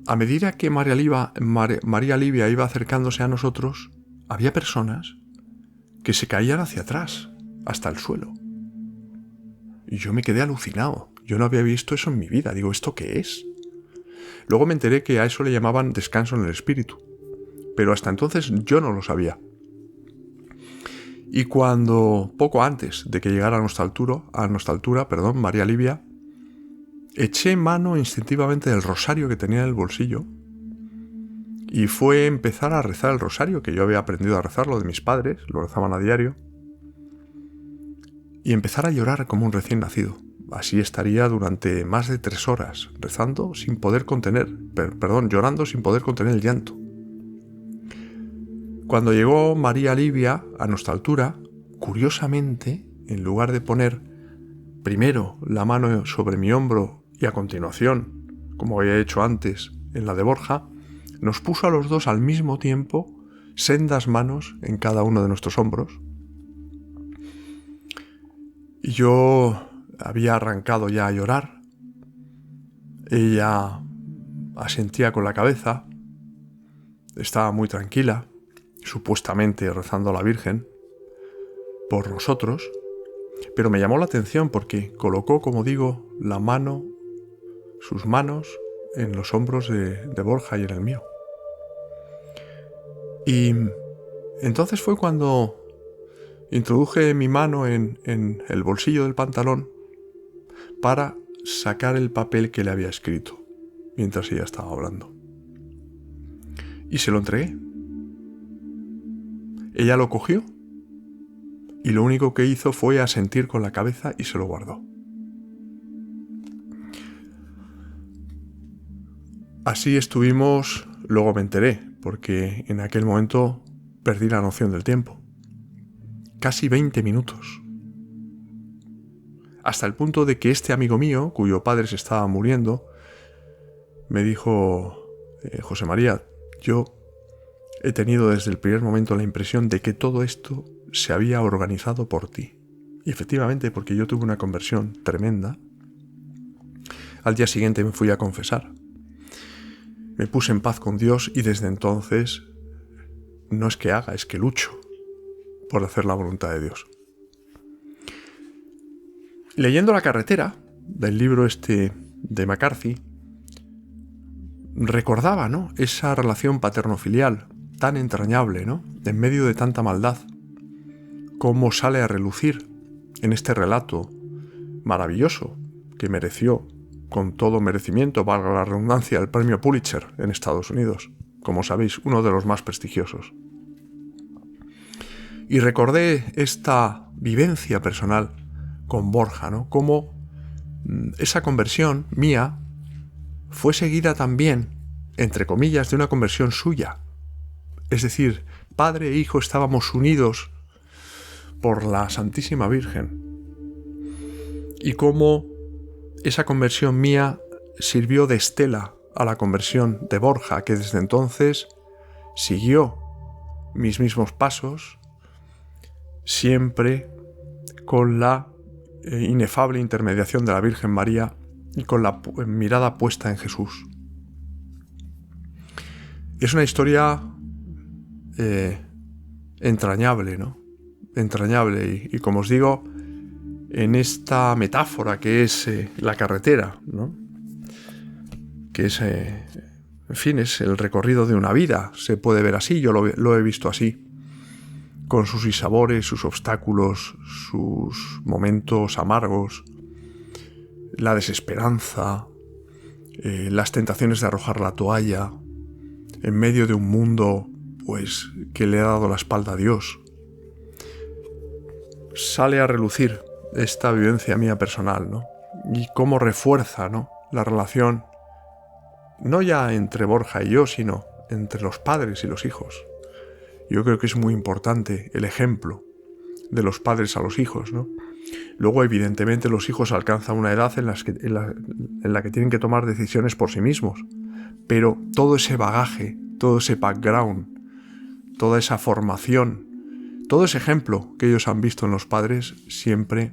a medida que María Livia iba acercándose a nosotros, había personas que se caían hacia atrás, hasta el suelo. Y yo me quedé alucinado. Yo no había visto eso en mi vida. Digo, ¿esto qué es? Luego me enteré que a eso le llamaban descanso en el espíritu. pero hasta entonces yo no lo sabía. Y cuando, poco antes de que llegara a nuestra altura, María Livia, eché mano instintivamente del rosario que tenía en el bolsillo y fue empezar a rezar el rosario, que yo había aprendido a rezarlo de mis padres, lo rezaban a diario, y empezar a llorar como un recién nacido. Así estaría durante más de 3 horas, llorando sin poder contener el llanto. Cuando llegó María Livia a nuestra altura, curiosamente, en lugar de poner primero la mano sobre mi hombro y a continuación, como había hecho antes en la de Borja, nos puso a los dos al mismo tiempo sendas manos en cada uno de nuestros hombros. Y yo había arrancado ya a llorar. Ella asentía con la cabeza, estaba muy tranquila, supuestamente rezando a la Virgen por nosotros, pero me llamó la atención porque colocó, como digo, sus manos en los hombros de Borja y en el mío. Y entonces fue cuando introduje mi mano en el bolsillo del pantalón para sacar el papel que le había escrito mientras ella estaba hablando. Y se lo entregué. Ella lo cogió y lo único que hizo fue asentir con la cabeza y se lo guardó. Así estuvimos, luego me enteré, porque en aquel momento perdí la noción del tiempo. Casi 20 minutos. Hasta el punto de que este amigo mío, cuyo padre se estaba muriendo, me dijo: José María, yo he tenido desde el primer momento la impresión de que todo esto se había organizado por ti. Y efectivamente, porque yo tuve una conversión tremenda. Al día siguiente me fui a confesar. Me puse en paz con Dios y desde entonces no es que haga, es que lucho por hacer la voluntad de Dios. Leyendo La carretera, del libro de McCarthy, recordaba, ¿no?, esa relación paterno-filial tan entrañable, ¿no?, en medio de tanta maldad, cómo sale a relucir en este relato maravilloso que mereció, con todo merecimiento, valga la redundancia, el premio Pulitzer en Estados Unidos, como sabéis, uno de los más prestigiosos. Y recordé esta vivencia personal con Borja, ¿no?, cómo esa conversión mía fue seguida también, entre comillas, de una conversión suya. Es decir, padre e hijo estábamos unidos por la Santísima Virgen. Y cómo esa conversión mía sirvió de estela a la conversión de Borja, que desde entonces siguió mis mismos pasos, siempre con la inefable intermediación de la Virgen María y con la mirada puesta en Jesús. Es una historia entrañable, ¿no? Entrañable y como os digo, en esta metáfora que es la carretera, ¿no?, que es, en fin, es el recorrido de una vida, se puede ver así, yo lo he visto así, con sus sinsabores, sus obstáculos, sus momentos amargos, la desesperanza, las tentaciones de arrojar la toalla, en medio de un mundo, pues, que le ha dado la espalda a Dios. Sale a relucir esta vivencia mía personal, ¿no?, y cómo refuerza, ¿no?, la relación, no ya entre Borja y yo, sino entre los padres y los hijos. Yo creo que es muy importante el ejemplo de los padres a los hijos, ¿no? Luego, evidentemente, los hijos alcanzan una edad en la que tienen que tomar decisiones por sí mismos, pero todo ese bagaje, todo ese background, toda esa formación, todo ese ejemplo que ellos han visto en los padres siempre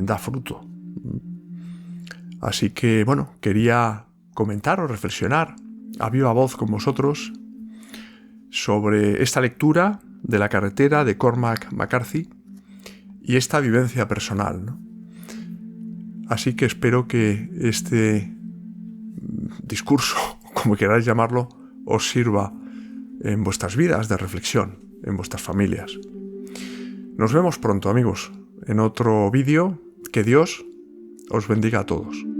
da fruto. Así que, bueno, quería comentar o reflexionar a viva voz con vosotros sobre esta lectura de La carretera de Cormac McCarthy y esta vivencia personal, ¿no? Así que espero que este discurso, como queráis llamarlo, os sirva en vuestras vidas, de reflexión, en vuestras familias. Nos vemos pronto, amigos, en otro vídeo. Que Dios os bendiga a todos.